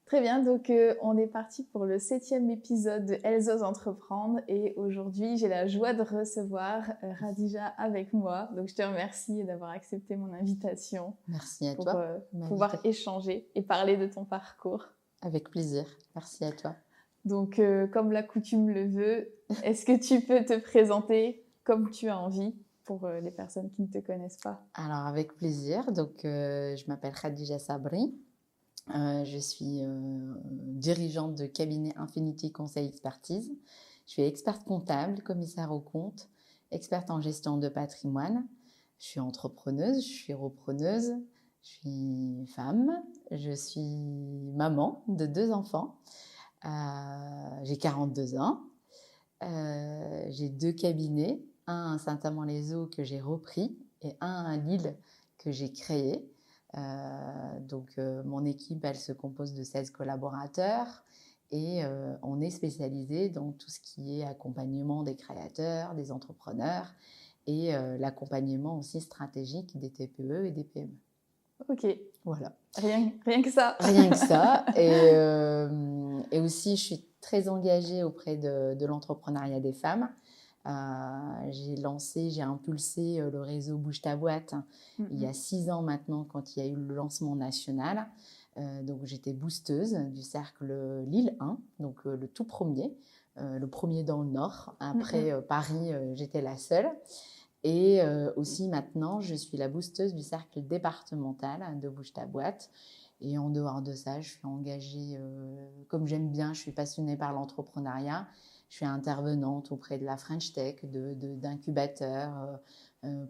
Très bien, donc on est parti pour le 7e épisode de Elles osent entreprendre et aujourd'hui j'ai la joie de recevoir Khadija avec moi. Donc je te remercie d'avoir accepté mon invitation Merci à pour toi de pouvoir m'inviter. échanger et parler de ton parcours. Avec plaisir. Merci à toi. Donc comme la coutume le veut, est-ce que tu peux te présenter comme tu as envie pour les personnes qui ne te connaissent pas? Alors, avec plaisir. Donc, je m'appelle Khadija Sabri. Je suis dirigeante de cabinet Infinity Conseil Expertise. Je suis experte comptable, commissaire aux comptes, experte en gestion de patrimoine. Je suis entrepreneuse, je suis repreneuse, je suis femme, je suis maman de 2 enfants. J'ai 42 ans. J'ai 2 cabinets, un à Saint-Amand-les-Eaux que j'ai repris et un à Lille que j'ai créé. Mon équipe, elle se compose de 16 collaborateurs et on est spécialisé dans tout ce qui est accompagnement des créateurs, des entrepreneurs et l'accompagnement aussi stratégique des TPE et des PME. Ok, Voilà. rien que ça. Rien que ça. Et aussi, je suis très engagée auprès de l'entrepreneuriat des femmes. J'ai impulsé le réseau Bouge ta boîte il y a 6 ans maintenant quand il y a eu le lancement national. Donc j'étais boosteuse du cercle Lille 1, donc le tout premier, le premier dans le Nord. Après Paris, j'étais la seule. Et aussi maintenant, je suis la boosteuse du cercle départemental de Bouge ta boîte. Et en dehors de ça, je suis engagée, comme j'aime bien, je suis passionnée par l'entrepreneuriat. Je suis intervenante auprès de la French Tech, d'incubateurs,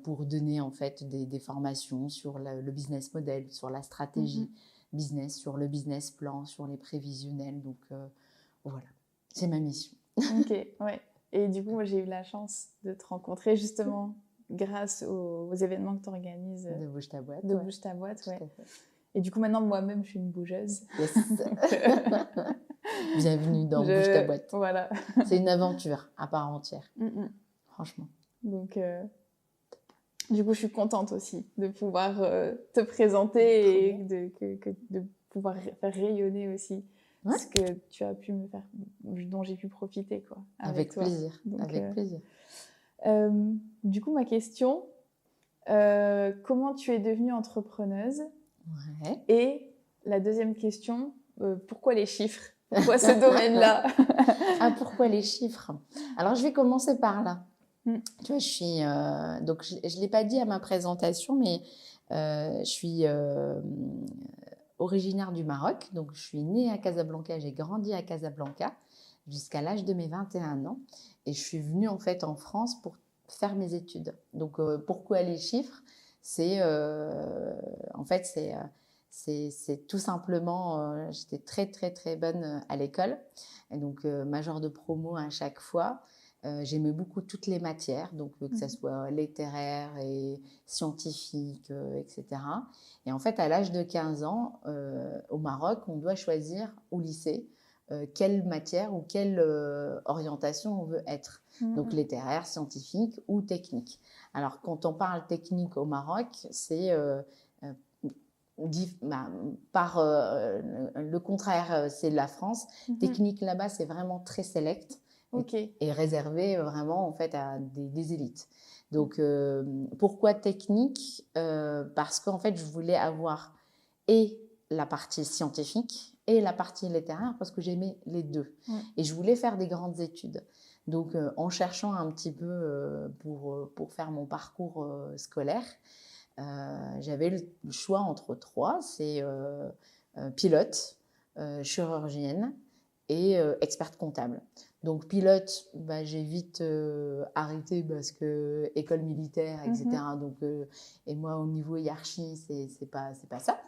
pour donner en fait des formations sur le business model, sur la stratégie business, sur le business plan, sur les prévisionnels. Donc voilà, c'est ma mission. Ok, ouais. Et du coup, moi, j'ai eu la chance de te rencontrer justement grâce aux événements que tu organises De Bouge ta boîte. de Bouge ta boîte. Tout Ouais. à fait. Et du coup, maintenant, moi-même, je suis une bougeuse. Yes. Bienvenue dans Bouge ta boîte. Voilà. C'est une aventure à part entière, franchement. Donc, du coup, je suis contente aussi de pouvoir te présenter et de pouvoir faire rayonner aussi ce que tu as pu me faire, dont j'ai pu profiter, quoi, avec toi. Plaisir. Donc, avec plaisir. Du coup, ma question, comment tu es devenue entrepreneuse? Ouais. Et la deuxième question, pourquoi les chiffres? Pourquoi ce domaine-là? Pourquoi les chiffres? Alors, je vais commencer par là. Tu vois, donc, je ne l'ai pas dit à ma présentation, mais je suis originaire du Maroc. Donc, je suis née à Casablanca, j'ai grandi à Casablanca jusqu'à l'âge de mes 21 ans. Et je suis venue en fait en France pour faire mes études. Donc, pourquoi les chiffres? C'est tout simplement, j'étais très très très bonne à l'école, et donc majeure de promo à chaque fois. J'aimais beaucoup toutes les matières, donc que ce soit littéraire et scientifique, etc. Et en fait, à l'âge de 15 ans, au Maroc, on doit choisir au lycée quelle matière ou quelle orientation on veut être. Donc littéraire, scientifique ou technique. Alors quand on parle technique au Maroc, c'est par le contraire, c'est la France. Technique là-bas, c'est vraiment très select et réservé vraiment en fait à des élites. Donc pourquoi technique? Parce qu'en fait, je voulais avoir et la partie scientifique et la partie littéraire parce que j'aimais les deux. Et je voulais faire des grandes études. Donc, en cherchant un petit peu pour faire mon parcours scolaire, j'avais le choix entre 3, c'est pilote, chirurgienne et experte comptable. Donc pilote, j'ai vite arrêté parce que école militaire, etc. Donc, et moi au niveau hiérarchie, c'est pas ça.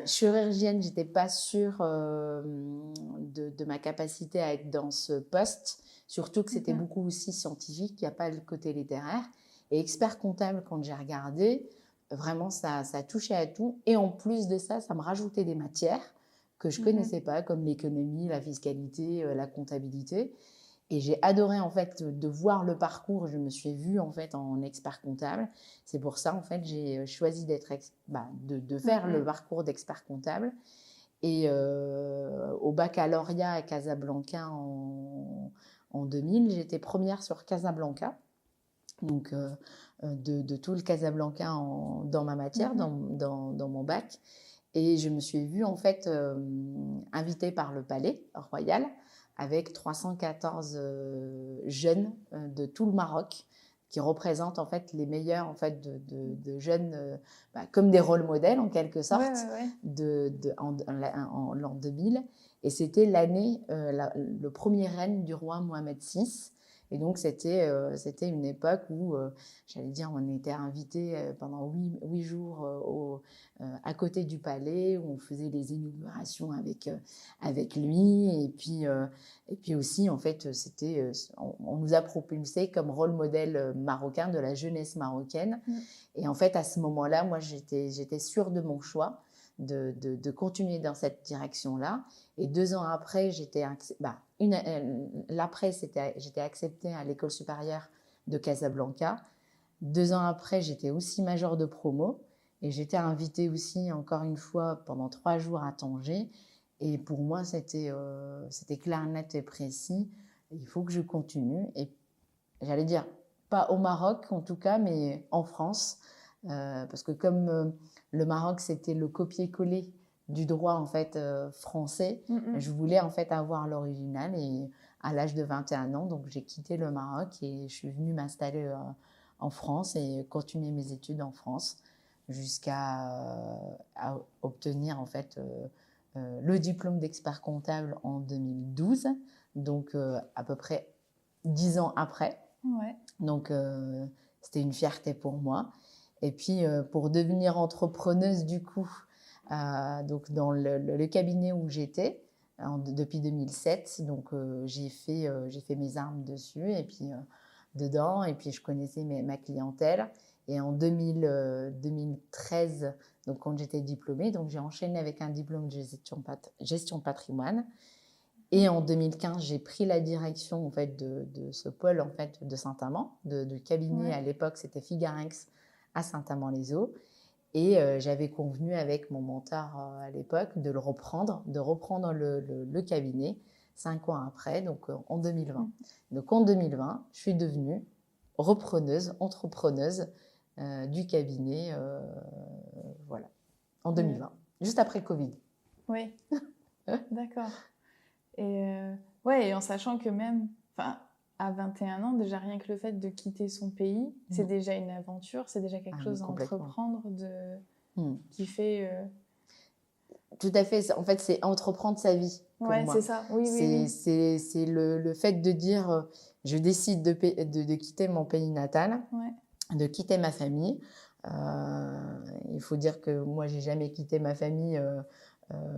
Chirurgienne, j'étais pas sûre de ma capacité à être dans ce poste, surtout que c'était beaucoup aussi scientifique, il n'y a pas le côté littéraire. Et expert comptable, quand j'ai regardé, vraiment ça touchait à tout. Et en plus de ça, ça me rajoutait des matières que je connaissais pas, comme l'économie, la fiscalité, la comptabilité. Et j'ai adoré en fait de voir le parcours. Je me suis vue en fait en expert comptable. C'est pour ça en fait j'ai choisi de faire le parcours d'expert comptable. Et au baccalauréat à Casablanca en 2000, j'étais première sur Casablanca. Donc, de tout le Casablanca dans ma matière, dans mon bac. Et je me suis vue, en fait, invitée par le Palais Royal avec 314 jeunes de tout le Maroc qui représentent, en fait, les meilleurs, en fait, de jeunes, comme des rôles modèles, en quelque sorte, en l'an 2000. Et c'était l'année, le premier règne du roi Mohamed VI. Et donc, c'était une époque où, j'allais dire, on était invités pendant 8 jours à côté du palais, où on faisait les inaugurations avec lui. Et puis aussi, en fait, on nous a propulsé comme rôle modèle marocain de la jeunesse marocaine. Et en fait, à ce moment-là, moi, j'étais sûre de mon choix. De continuer dans cette direction-là. Et 2 ans après, j'étais acceptée à l'école supérieure de Casablanca. 2 ans après, j'étais aussi majeure de promo. Et j'étais invitée aussi, encore une fois, pendant 3 jours à Tanger. Et pour moi, c'était clair, net et précis. Il faut que je continue. Et j'allais dire, pas au Maroc en tout cas, mais en France. Parce que comme le Maroc, c'était le copier-coller du droit en fait français, je voulais en fait avoir l'original. Et à l'âge de 21 ans, donc j'ai quitté le Maroc et je suis venue m'installer en France et continuer mes études en France jusqu'à obtenir en fait le diplôme d'expert comptable en 2012, donc à peu près 10 ans après. Ouais. Donc c'était une fierté pour moi. Et puis, pour devenir entrepreneuse, du coup, donc dans le cabinet où j'étais depuis 2007, donc j'ai fait mes armes dessus et puis dedans, et puis je connaissais ma clientèle. Et en 2013, donc quand j'étais diplômée, donc j'ai enchaîné avec un diplôme de gestion de patrimoine. Et en 2015, j'ai pris la direction en fait de ce pôle en fait de Saint-Amand, de cabinet. À l'époque, c'était Figarinx à Saint-Amand-les-Eaux. Et j'avais convenu avec mon mentor à l'époque de reprendre le cabinet 5 ans après, donc en 2020. Donc en 2020, je suis devenue entrepreneuse du cabinet, voilà, en 2020, juste après Covid. Oui, d'accord. Et ouais, et en sachant que même, à 21 ans, déjà rien que le fait de quitter son pays, c'est déjà une aventure, c'est déjà quelque chose à entreprendre qui fait... Tout à fait, en fait, c'est entreprendre sa vie pour moi. C'est ça, oui. C'est le fait de dire, je décide de quitter mon pays natal, de quitter ma famille. Il faut dire que moi, j'ai jamais quitté ma famille,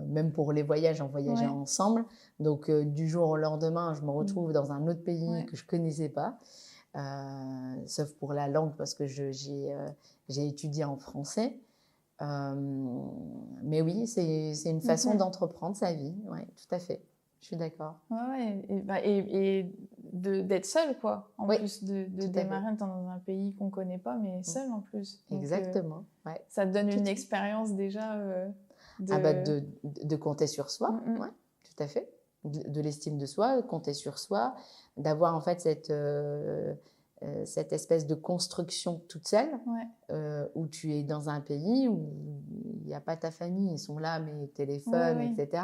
même pour les voyages, on voyageait ensemble. Donc, du jour au lendemain, je me retrouve dans un autre pays que je connaissais pas, sauf pour la langue, parce que j'ai étudié en français. Mais oui, c'est une façon d'entreprendre sa vie, oui, tout à fait. Je suis d'accord. Et d'être seule, quoi. En plus de démarrer dans un pays qu'on ne connaît pas, mais seule en plus. Donc, exactement. Ça te donne une expérience déjà de compter sur soi, tout à fait. De l'estime de soi, compter sur soi, d'avoir en fait cette espèce de construction toute seule, où tu es dans un pays où il n'y a pas ta famille, ils sont là, mais téléphone, etc.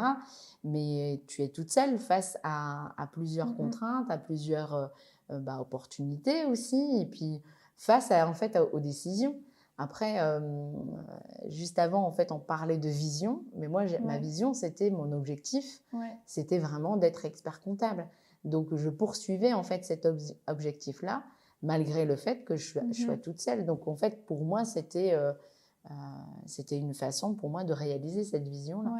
Mais tu es toute seule face à plusieurs contraintes, à plusieurs opportunités aussi, et puis face en fait, aux décisions. Après, juste avant, en fait, on parlait de vision, mais moi, ma vision, c'était mon objectif, c'était vraiment d'être expert comptable. Donc, je poursuivais en fait cet objectif-là, malgré le fait que je sois toute seule. Donc, en fait, pour moi, c'était une façon pour moi de réaliser cette vision-là.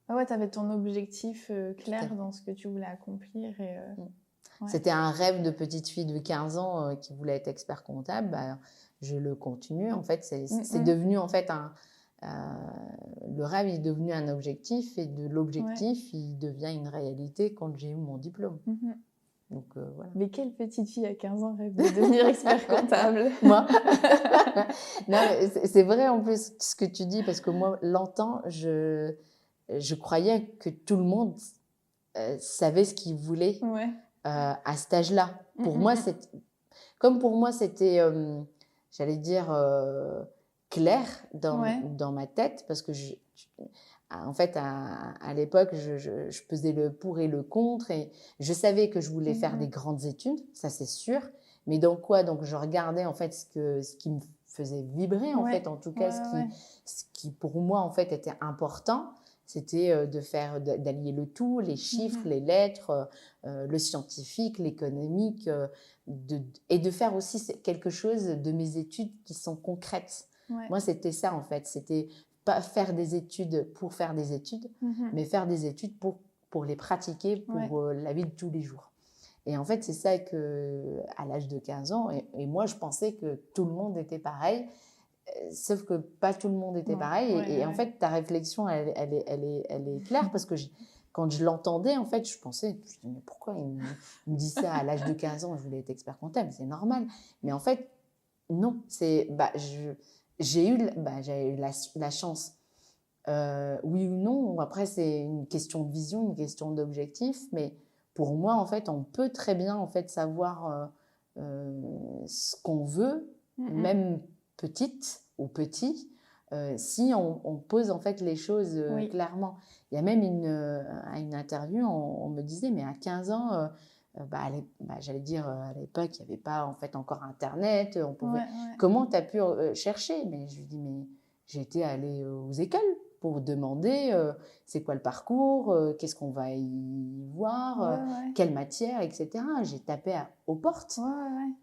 Ouais, tu avais ton objectif clair dans ce que tu voulais accomplir. C'était un rêve de petite fille de 15 ans qui voulait être expert comptable. Je le continue. En fait, c'est devenu en fait le rêve est devenu un objectif, et de l'objectif, il devient une réalité quand j'ai eu mon diplôme. Donc, voilà. Mais quelle petite fille à 15 ans rêve de devenir expert comptable? Moi. Non, c'est vrai en plus ce que tu dis, parce que moi, longtemps, je croyais que tout le monde savait ce qu'il voulait à cet âge-là. Pour moi, c'était, j'allais dire, clair dans ma tête, parce que en fait, à l'époque, je pesais le pour et le contre, et je savais que je voulais faire des grandes études, ça c'est sûr. Mais dans quoi? Donc, je regardais en fait ce qui me faisait vibrer, en fait, en tout cas, ce qui pour moi en fait était important. C'était d'allier le tout, les chiffres, les lettres, le scientifique, l'économique, et de faire aussi quelque chose de mes études qui sont concrètes. Moi, c'était ça en fait. C'était pas faire des études pour faire des études, mais faire des études pour les pratiquer pour la vie de tous les jours. Et en fait, c'est ça à l'âge de 15 ans, et moi, je pensais que tout le monde était pareil. Sauf que pas tout le monde était pareil. Et en fait, ta réflexion, elle est claire, parce que quand je l'entendais, en fait, je me dis, mais pourquoi il me dit ça à l'âge de 15 ans? Je voulais être expert comptable, c'est normal. Mais en fait, non. J'ai eu la chance. Oui ou non, après, c'est une question de vision, une question d'objectif. Mais pour moi, en fait, on peut très bien en fait, savoir ce qu'on veut, même petite ou petit, si on pose en fait les choses clairement. Il y a même à une interview, on me disait, mais à 15 ans, j'allais dire, à l'époque, il n'y avait pas en fait encore Internet. Comment tu as pu chercher? Mais je lui dis, mais j'étais allée aux écoles pour demander c'est quoi le parcours, qu'est-ce qu'on va y voir, quelle matière, etc. J'ai tapé aux portes,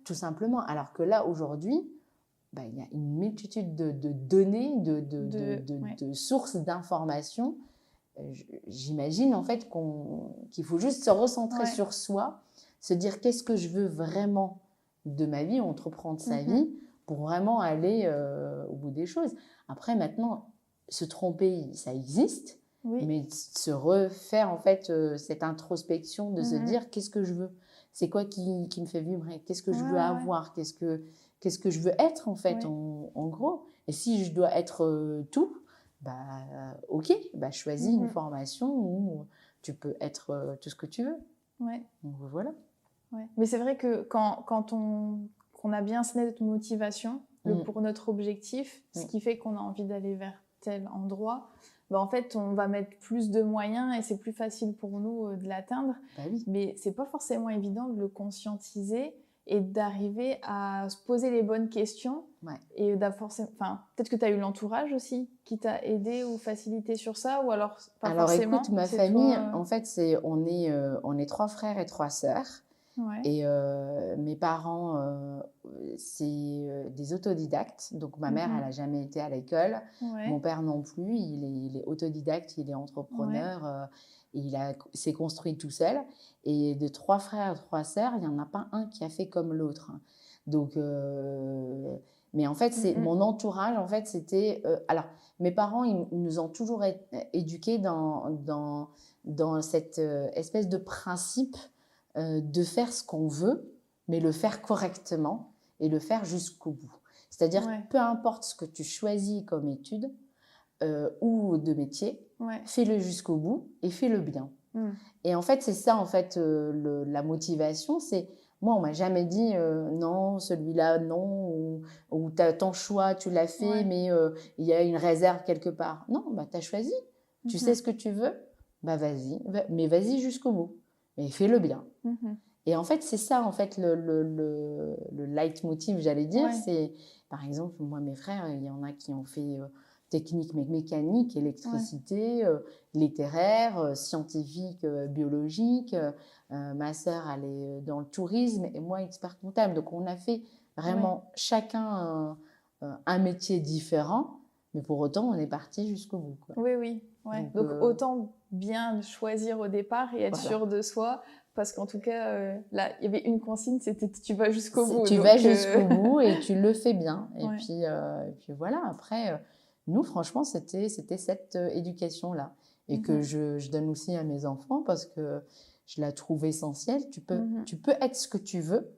tout simplement. Alors que là, aujourd'hui, il y a une multitude de données, de sources d'informations. J'imagine en fait qu'il faut juste se recentrer sur soi, se dire qu'est-ce que je veux vraiment de ma vie, entreprendre sa vie pour vraiment aller au bout des choses. Après, maintenant, se tromper, ça existe, mais se refaire en fait cette introspection de se dire qu'est-ce que je veux, c'est quoi qui me fait vibrer, qu'est-ce que je veux avoir, qu'est-ce que je veux être en fait en gros. Et si je dois être tout, ok, choisis une formation où tu peux être tout ce que tu veux. Donc voilà. Mais c'est vrai que quand on a bien cette motivation pour notre objectif, ce qui fait qu'on a envie d'aller vers tel endroit, en fait, on va mettre plus de moyens et c'est plus facile pour nous de l'atteindre. Mais c'est pas forcément évident de le conscientiser et d'arriver à se poser les bonnes questions. Et peut-être que tu as eu l'entourage aussi qui t'a aidé ou facilité sur ça, ou alors pas forcément. Écoute, ma famille, en fait, on est 3 frères et 3 sœurs. Et mes parents, c'est des autodidactes. Donc, ma mère, elle n'a jamais été à l'école. Mon père non plus. Il est autodidacte, il est entrepreneur. Il s'est construit tout seul. Et de 3 frères et 3 sœurs, il n'y en a pas un qui a fait comme l'autre. Donc, mais en fait, mon entourage, en fait, c'était... alors, mes parents, ils nous ont toujours éduqués dans cette espèce de principe de faire ce qu'on veut, mais le faire correctement et le faire jusqu'au bout. C'est-à-dire, peu importe ce que tu choisis comme étude ou de métier, fais-le jusqu'au bout et fais-le bien. Et en fait, c'est ça, en fait, la motivation, c'est... Moi, on m'a jamais dit non, celui-là, non, ou ton choix, tu l'as fait, mais il y a une réserve quelque part. Non, tu as choisi. Tu sais ce que tu veux, vas-y, mais vas-y jusqu'au bout. Mais fais-le bien. Et en fait, c'est ça, en fait, le leitmotiv, j'allais dire. C'est, par exemple, moi, mes frères, il y en a qui ont fait technique mécanique, électricité, littéraire, scientifique, biologique. Ma sœur, elle est dans le tourisme et moi, expert comptable. Donc, on a fait vraiment chacun un métier différent, mais pour autant, on est parti jusqu'au bout. Oui. Donc, autant bien choisir au départ et être sûr de soi. Parce qu'en tout cas, là, il y avait une consigne, c'était tu vas jusqu'au bout. Tu vas jusqu'au bout et tu le fais bien. Et puis voilà, après, nous, franchement, c'était cette éducation-là. Et que je donne aussi à mes enfants parce que je la trouve essentielle. Tu peux être ce que tu veux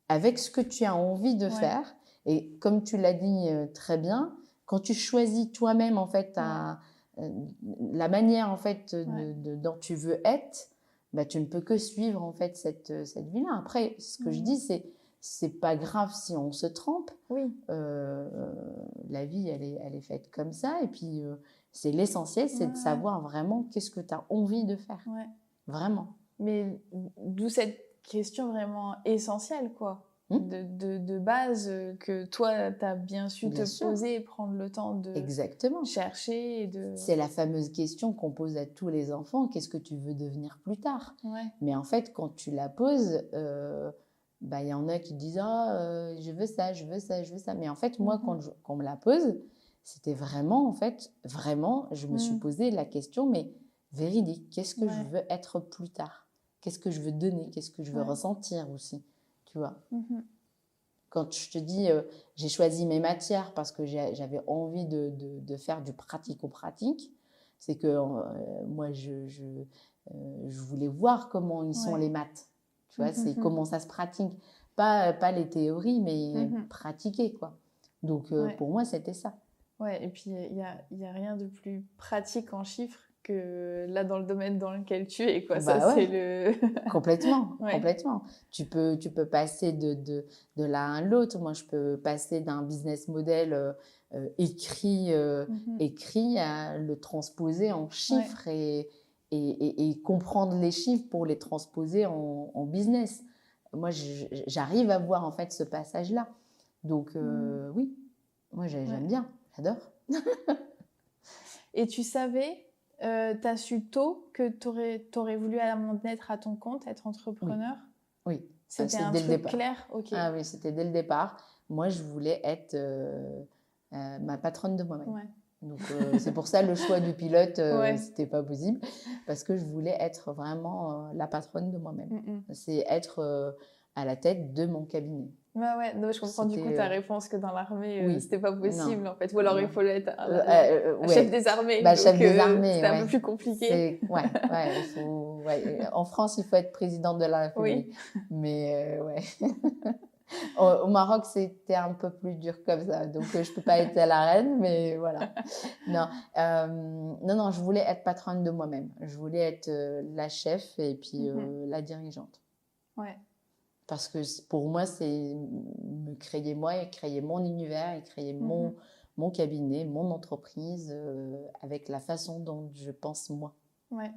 avec ce que tu as envie de faire. Et comme tu l'as dit très bien, quand tu choisis toi-même, en fait, la manière en fait dont tu veux être, bah, tu ne peux que suivre en fait cette vie-là. Après, ce que je dis, c'est pas grave si on se trompe. Oui. La vie, elle est faite comme ça. Et puis, c'est l'essentiel, c'est de savoir vraiment qu'est-ce que tu as envie de faire. Ouais. Vraiment. Mais d'où cette question vraiment essentielle, quoi. De base, que toi, tu as bien su poser et prendre le temps de chercher. C'est la fameuse question qu'on pose à tous les enfants, qu'est-ce que tu veux devenir plus tard? Mais en fait, quand tu la poses, bah, y en a qui disent je veux ça, je veux ça, je veux ça. Mais en fait, moi, quand on me la pose, c'était vraiment, en fait, vraiment, je me suis posé la question, mais véridique, qu'est-ce que je veux être plus tard? Qu'est-ce que je veux donner? Qu'est-ce que je veux ressentir aussi? Tu vois? Quand je te dis, j'ai choisi mes matières parce que j'avais envie de faire du pratico-pratique, c'est que moi, je voulais voir comment ils sont les maths. Tu vois, c'est comment ça se pratique. Pas les théories, mais pratiquer, quoi. Donc, pour moi, c'était ça. Ouais, et puis il y a rien de plus pratique en chiffres que là dans le domaine dans lequel tu es, quoi. Bah, ça, c'est le... Complètement, complètement. Tu peux passer de l'un à l'autre. Moi, je peux passer d'un business model écrit à le transposer en chiffres et comprendre les chiffres pour les transposer en business. Moi, j'arrive à voir en fait ce passage-là. Donc, oui, moi, j'aime bien, j'adore. Et tu savais, tu as su tôt que tu aurais voulu à un moment donné être à ton compte, être entrepreneur? Oui. C'était un truc clair? Okay. Ah oui, c'était dès le départ. Moi, je voulais être ma patronne de moi-même. Ouais. Donc, c'est pour ça le choix du pilote, c'était pas possible, parce que je voulais être vraiment la patronne de moi-même. C'est être à la tête de mon cabinet. Ouais, non, je comprends du coup ta réponse que dans l'armée, c'était pas possible en fait. Ou alors il fallait être chef des armées. Bah, chef des armées, c'était un peu plus compliqué. Il faut, en France, il faut être président de la République. Oui. Mais au Maroc, c'était un peu plus dur comme ça. Donc, je peux pas être à la reine, mais voilà. Non, je voulais être patronne de moi-même. Je voulais être la chef et puis la dirigeante. Ouais. Parce que pour moi, c'est me créer moi et créer mon univers et créer mon cabinet, mon entreprise avec la façon dont je pense moi. Ouais.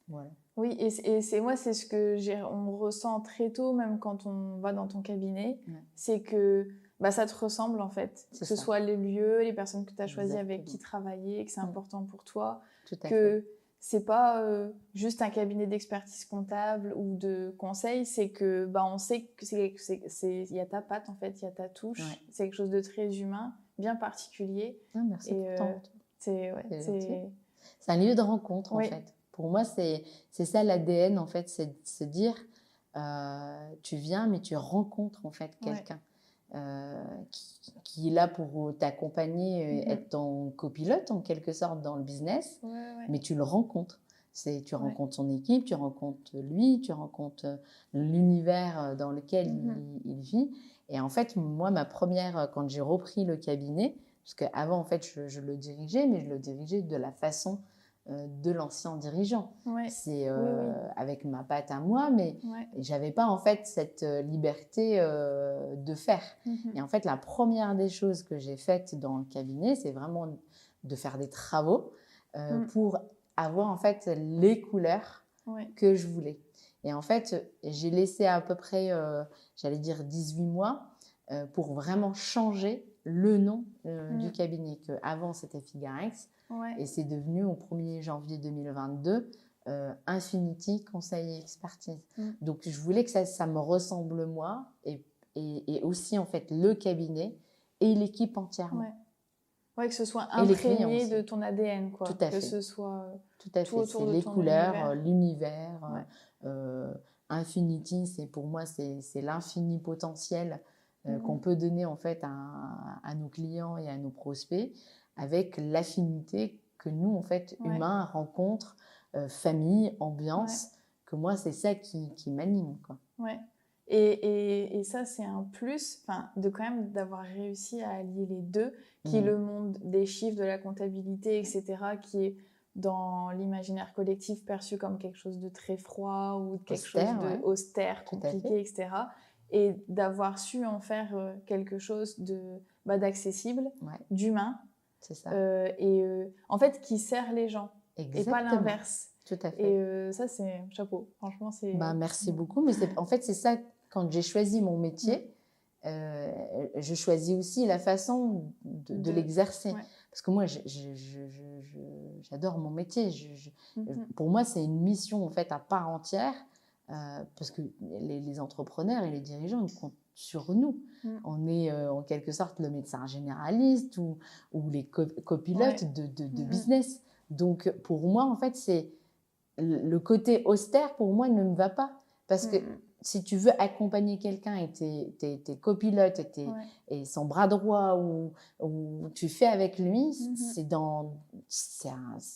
Voilà. Oui, et c'est ce que on ressent très tôt, même quand on va dans ton cabinet, c'est que ça te ressemble en fait. Que ce soit les lieux, les personnes que tu as choisies avec qui travailler, que c'est important pour toi. Tout à fait. C'est pas juste un cabinet d'expertise comptable ou de conseil, c'est que on sait que il y a ta patte en fait, il y a ta touche, c'est quelque chose de très humain, bien particulier. Merci pour ton retour. C'est un lieu de rencontre en fait. Pour moi, c'est ça l'ADN en fait, c'est de se dire tu viens mais tu rencontres en fait quelqu'un. Qui est là pour t'accompagner, être ton copilote en quelque sorte dans le business, mais tu le rencontres. Tu rencontres son équipe, tu rencontres lui, tu rencontres l'univers dans lequel il vit. Et en fait, moi, quand j'ai repris le cabinet, parce qu'avant, en fait, je le dirigeais, mais je le dirigeais de la façon de l'ancien dirigeant. C'est avec ma patte à moi, mais j'avais pas en fait cette liberté de faire. Et en fait, la première des choses que j'ai faites dans le cabinet, c'est vraiment de faire des travaux pour avoir en fait les couleurs que je voulais. Et en fait, j'ai laissé à peu près, j'allais dire 18 mois pour vraiment changer le nom du cabinet. Avant, c'était Figarex. Et c'est devenu au 1er janvier 2022 Infinity Conseil et Expertise. Donc, je voulais que ça me ressemble moi et aussi en fait le cabinet et l'équipe entièrement. Que ce soit imprégné de ton ADN, quoi. Tout à fait. Que ce soit tout à fait. C'est les couleurs, l'univers. Infinity, pour moi, c'est l'infini potentiel qu'on peut donner en fait à nos clients et à nos prospects, avec l'affinité que nous, en fait, humains, rencontres, famille, ambiance, que moi, c'est ça qui m'anime, quoi. Et ça, c'est un plus, de quand même d'avoir réussi à allier les deux, qui est le monde des chiffres, de la comptabilité, etc., qui est dans l'imaginaire collectif perçu comme quelque chose de très froid ou quelque chose de austère, compliqué, etc. Et d'avoir su en faire quelque chose d'accessible, d'humain, c'est ça. En fait, qui sert les gens. Exactement. Et pas l'inverse. Tout à fait. Et ça, c'est chapeau. Franchement, c'est... Merci beaucoup. Mais en fait, c'est ça, quand j'ai choisi mon métier, je choisis aussi la façon de l'exercer. Ouais. Parce que moi, j'adore mon métier. Pour moi, c'est une mission en fait à part entière. Parce que les entrepreneurs et les dirigeants, ils comptent sur nous. On est en quelque sorte le médecin généraliste ou les copilotes de business. Donc, pour moi, en fait, c'est le côté austère, pour moi, ne me va pas. Parce que si tu veux accompagner quelqu'un et t'es copilote et son bras droit ou tu fais avec lui, c'est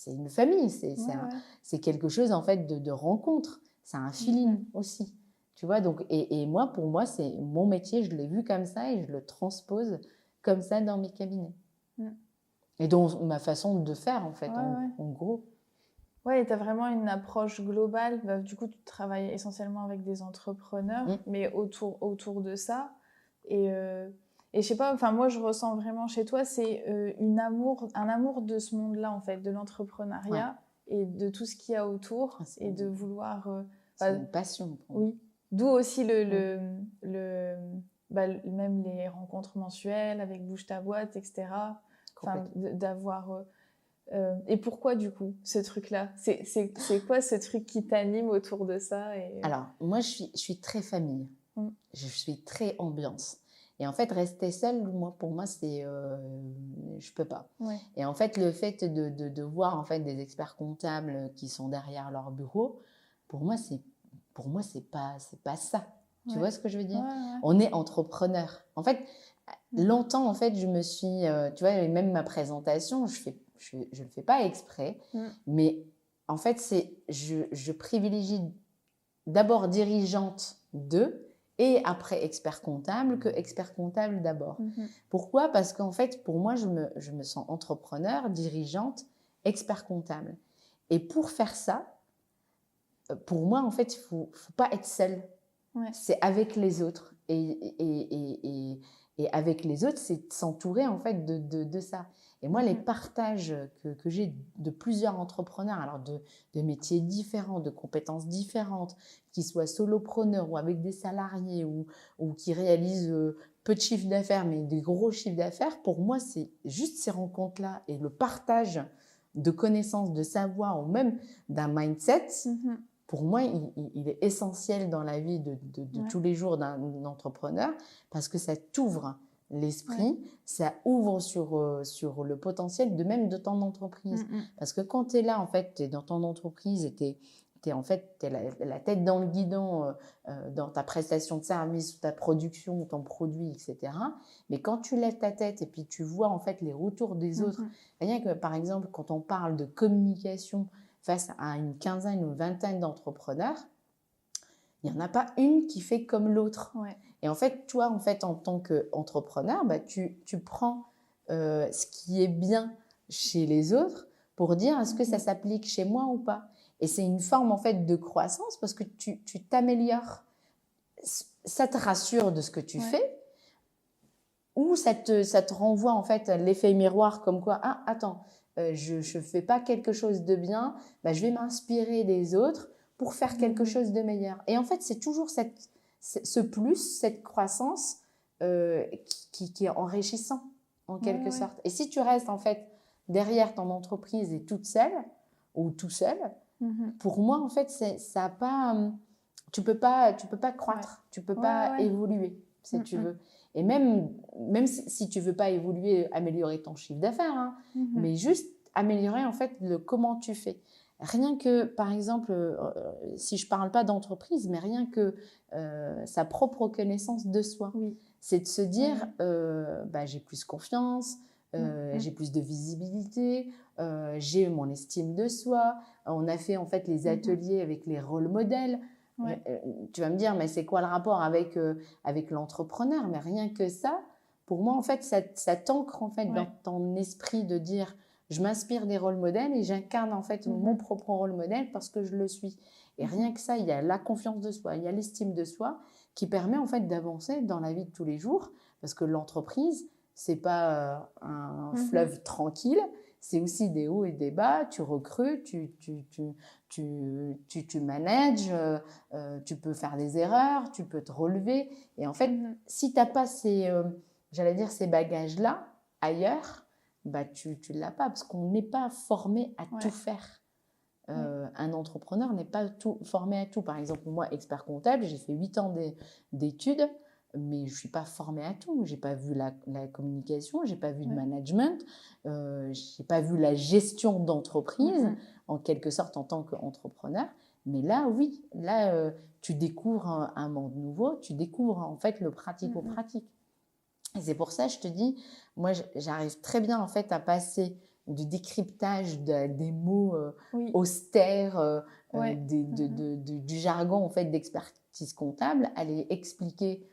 une famille, c'est quelque chose en fait de rencontre, c'est un feeling aussi, tu vois. Donc et moi, pour moi, c'est mon métier, je l'ai vu comme ça et je le transpose comme ça dans mes cabinets et dans ma façon de faire en fait, en gros. Ouais, tu as vraiment une approche globale. Du coup, tu travailles essentiellement avec des entrepreneurs, mais autour de ça. Et je sais pas, moi, je ressens vraiment chez toi, c'est un amour de ce monde-là, en fait, de l'entrepreneuriat et de tout ce qu'il y a autour et de vouloir... c'est une passion. Oui. D'où aussi même les rencontres mensuelles avec Bouge ta boîte, etc. D'avoir... et pourquoi du coup ce truc-là? C'est quoi ce truc qui t'anime autour de ça Alors, moi je suis très famille. Je suis très ambiance. Et en fait, rester seule, pour moi, c'est... je peux pas. Ouais. Et en fait, le fait de voir en fait, des experts comptables qui sont derrière leur bureau, pour moi, c'est pas ça. Tu vois ce que je veux dire? On est entrepreneur. En fait, longtemps, en fait, je me suis... tu vois, même ma présentation, je le fais pas exprès, mais en fait, je privilégie d'abord dirigeante et après expert comptable que expert comptable d'abord. Pourquoi? Parce qu'en fait, pour moi, je me sens entrepreneur, dirigeante, expert comptable. Et pour faire ça, pour moi, en fait, il faut pas être seule. C'est avec les autres. Et avec les autres, c'est s'entourer en fait de ça. Et moi, les partages que j'ai de plusieurs entrepreneurs, alors de métiers différents, de compétences différentes, qui soient solopreneurs ou avec des salariés ou qui réalisent peu de chiffre d'affaires, mais des gros chiffres d'affaires, pour moi, c'est juste ces rencontres-là et le partage de connaissances, de savoir ou même d'un mindset. Pour moi, il est essentiel dans la vie de tous les jours d'un entrepreneur parce que ça t'ouvre l'esprit, ça ouvre sur le potentiel de ton entreprise. Parce que quand tu es là, en fait, tu es dans ton entreprise et t'es la tête dans le guidon dans ta prestation de service, ta production, ton produit, etc. Mais quand tu lèves ta tête et puis tu vois en fait les retours des autres, rien que par exemple quand on parle de communication face à une quinzaine ou vingtaine d'entrepreneurs, il n'y en a pas une qui fait comme l'autre. Et en fait, toi, en tant qu'entrepreneur, tu prends ce qui est bien chez les autres pour dire est-ce que ça s'applique chez moi ou pas. Et c'est une forme en fait de croissance parce que tu t'améliores. Ça te rassure de ce que tu fais ou ça te renvoie en fait l'effet miroir comme quoi, ah, attends, je ne fais pas quelque chose de bien, je vais m'inspirer des autres pour faire quelque chose de meilleur. Et en fait, c'est toujours ce plus, cette croissance qui est enrichissant en quelque sorte. Et si tu restes en fait derrière ton entreprise et toute seule ou tout seul, pour moi, en fait, ça a pas, tu peux pas croître, tu peux pas évoluer si tu veux. Et même si tu veux pas évoluer, améliorer ton chiffre d'affaires, mais juste améliorer en fait comment tu fais. Rien que, par exemple, si je parle pas d'entreprise, mais rien que sa propre connaissance de soi, c'est de se dire, j'ai plus confiance, j'ai plus de visibilité, j'ai mon estime de soi. On a fait en fait les ateliers avec les rôles modèles. Ouais. Tu vas me dire, mais c'est quoi le rapport avec l'entrepreneur? Mais rien que ça, pour moi, en fait, ça t'ancre en fait dans ton esprit de dire, je m'inspire des rôles modèles et j'incarne en fait mon propre rôle modèle parce que je le suis. Et rien que ça, il y a la confiance de soi, il y a l'estime de soi qui permet en fait d'avancer dans la vie de tous les jours, parce que l'entreprise, c'est pas un fleuve tranquille, c'est aussi des hauts et des bas. Tu recrutes, tu manages, tu peux faire des erreurs, tu peux te relever. Et en fait, si tu n'as pas j'allais dire ces bagages-là ailleurs, bah tu l'as pas, parce qu'on n'est pas formé à tout faire. Un entrepreneur n'est pas formé à tout. Par exemple, moi, expert comptable, j'ai fait 8 ans d'études, mais je ne suis pas formée à tout. Je n'ai pas vu la communication, je n'ai pas vu de management, je n'ai pas vu la gestion d'entreprise, en quelque sorte, en tant qu'entrepreneur. Mais là, oui, là, tu découvres un monde nouveau, tu découvres en fait le pratico-pratique. Et c'est pour ça, je te dis, moi, j'arrive très bien en fait à passer du décryptage des mots austères, du jargon en fait d'expertise comptable, à les expliquer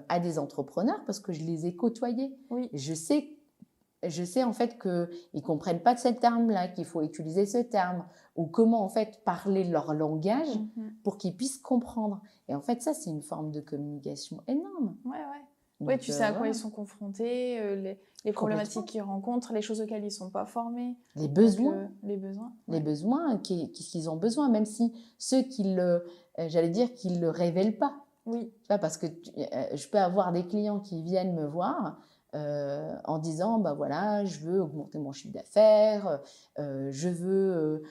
à des entrepreneurs, parce que je les ai côtoyés. Je sais en fait qu'ils comprennent pas de ce terme-là, qu'il faut utiliser ce terme, ou comment en fait parler leur langage pour qu'ils puissent comprendre. Et en fait, ça, c'est une forme de communication énorme. Oui, tu sais à quoi ils sont confrontés, les problématiques qu'ils rencontrent, les choses auxquelles ils ne sont pas formés. Les besoins. Donc, les besoins. Les besoins, qu'est-ce qu'ils ont besoin, même si ceux j'allais dire, qu'ils ne le révèlent pas. Oui. Tu vois, parce que je peux avoir des clients qui viennent me voir en disant, bah voilà, je veux augmenter mon chiffre d'affaires, je veux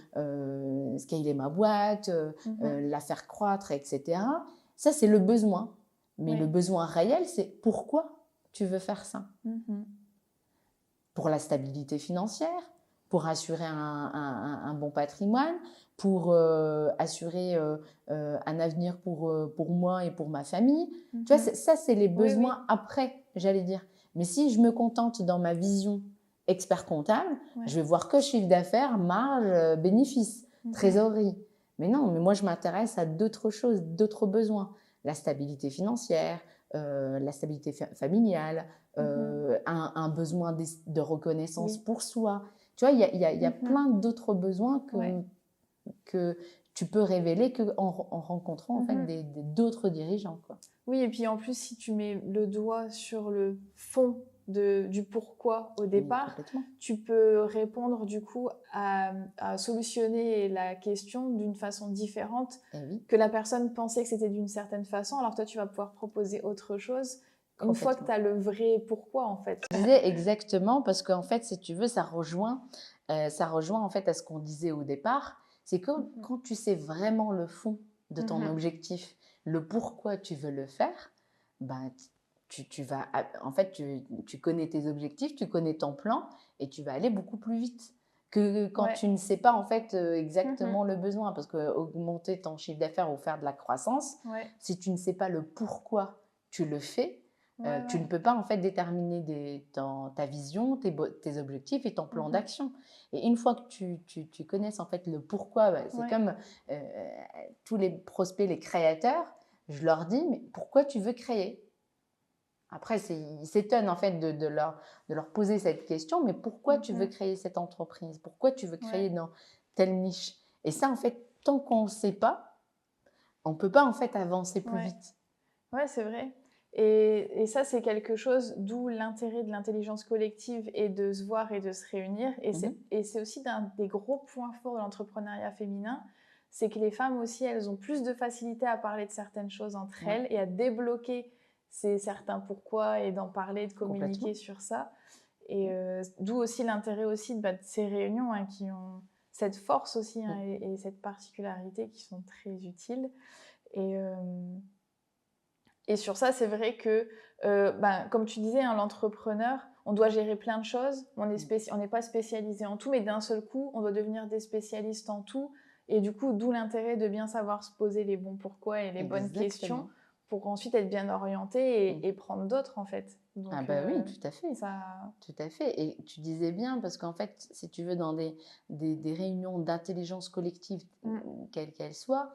scaler ma boîte, la faire croître, etc. Ça, c'est le besoin. Mais le besoin réel, c'est pourquoi tu veux faire ça. Pour la stabilité financière, pour assurer un bon patrimoine, pour assurer un avenir pour moi et pour ma famille. Tu vois, ça, c'est les besoins après, j'allais dire. Mais si je me contente dans ma vision expert comptable, je vais voir que chiffre d'affaires, marge, bénéfice, trésorerie. Mais non, mais moi, je m'intéresse à d'autres choses, d'autres besoins. La stabilité financière, la stabilité familiale, un besoin de reconnaissance pour soi. Tu vois, il y a plein d'autres besoins que tu peux révéler qu'en rencontrant en fait, d'autres dirigeants, quoi. Oui, et puis en plus, si tu mets le doigt sur le fond du pourquoi au départ, tu peux répondre du coup à solutionner la question d'une façon différente que la personne pensait que c'était d'une certaine façon, alors toi tu vas pouvoir proposer autre chose une fois que tu as le vrai pourquoi en fait. Je disais exactement, parce qu'en fait, si tu veux, ça rejoint en fait à ce qu'on disait au départ, c'est que quand tu sais vraiment le fond de ton objectif, le pourquoi tu veux le faire, ben, tu vas, en fait, tu connais tes objectifs, tu connais ton plan et tu vas aller beaucoup plus vite que quand tu ne sais pas en fait exactement le besoin, parce que augmenter ton chiffre d'affaires ou faire de la croissance, si tu ne sais pas le pourquoi tu le fais, tu ne peux pas en fait déterminer ta vision, tes objectifs et ton plan d'action. Et une fois que tu connaisses en fait le pourquoi, c'est comme tous les prospects, les créateurs, je leur dis, mais pourquoi tu veux créer? Après, ils s'étonnent en fait de leur poser cette question, mais pourquoi tu veux créer cette entreprise? Pourquoi tu veux créer dans telle niche? Et ça, en fait, tant qu'on ne sait pas, on ne peut pas en fait avancer plus vite. Ouais, c'est vrai. Et ça, c'est quelque chose d'où l'intérêt de l'intelligence collective et de se voir et de se réunir. Et c'est aussi un des gros points forts de l'entrepreneuriat féminin, c'est que les femmes aussi, elles ont plus de facilité à parler de certaines choses entre elles et à débloquer certains pourquoi et d'en parler, de communiquer sur ça. Et d'où aussi l'intérêt aussi de ces réunions qui ont cette force aussi et cette particularité qui sont très utiles. Et sur ça, c'est vrai que, comme tu disais, l'entrepreneur, on doit gérer plein de choses. On n'est pas spécialisé en tout, mais d'un seul coup, on doit devenir des spécialistes en tout. Et du coup, d'où l'intérêt de bien savoir se poser les bons pourquoi et les bonnes questions pour ensuite être bien orienté et prendre d'autres, en fait. Donc, oui, tout à fait. Tout à fait. Et tu disais bien, parce qu'en fait, si tu veux, dans des réunions d'intelligence collective, quelles qu'elles soient,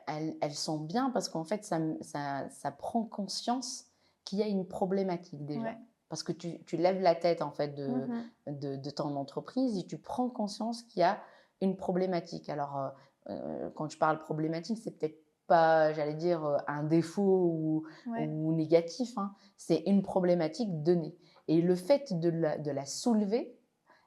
elles sont bien parce qu'en fait, ça prend conscience qu'il y a une problématique déjà. Ouais. Parce que tu lèves la tête en fait de ton entreprise et tu prends conscience qu'il y a une problématique. Alors, quand je parle problématique, c'est peut-être pas, j'allais dire, un défaut ou négatif. Hein. C'est une problématique donnée. Et le fait de la soulever,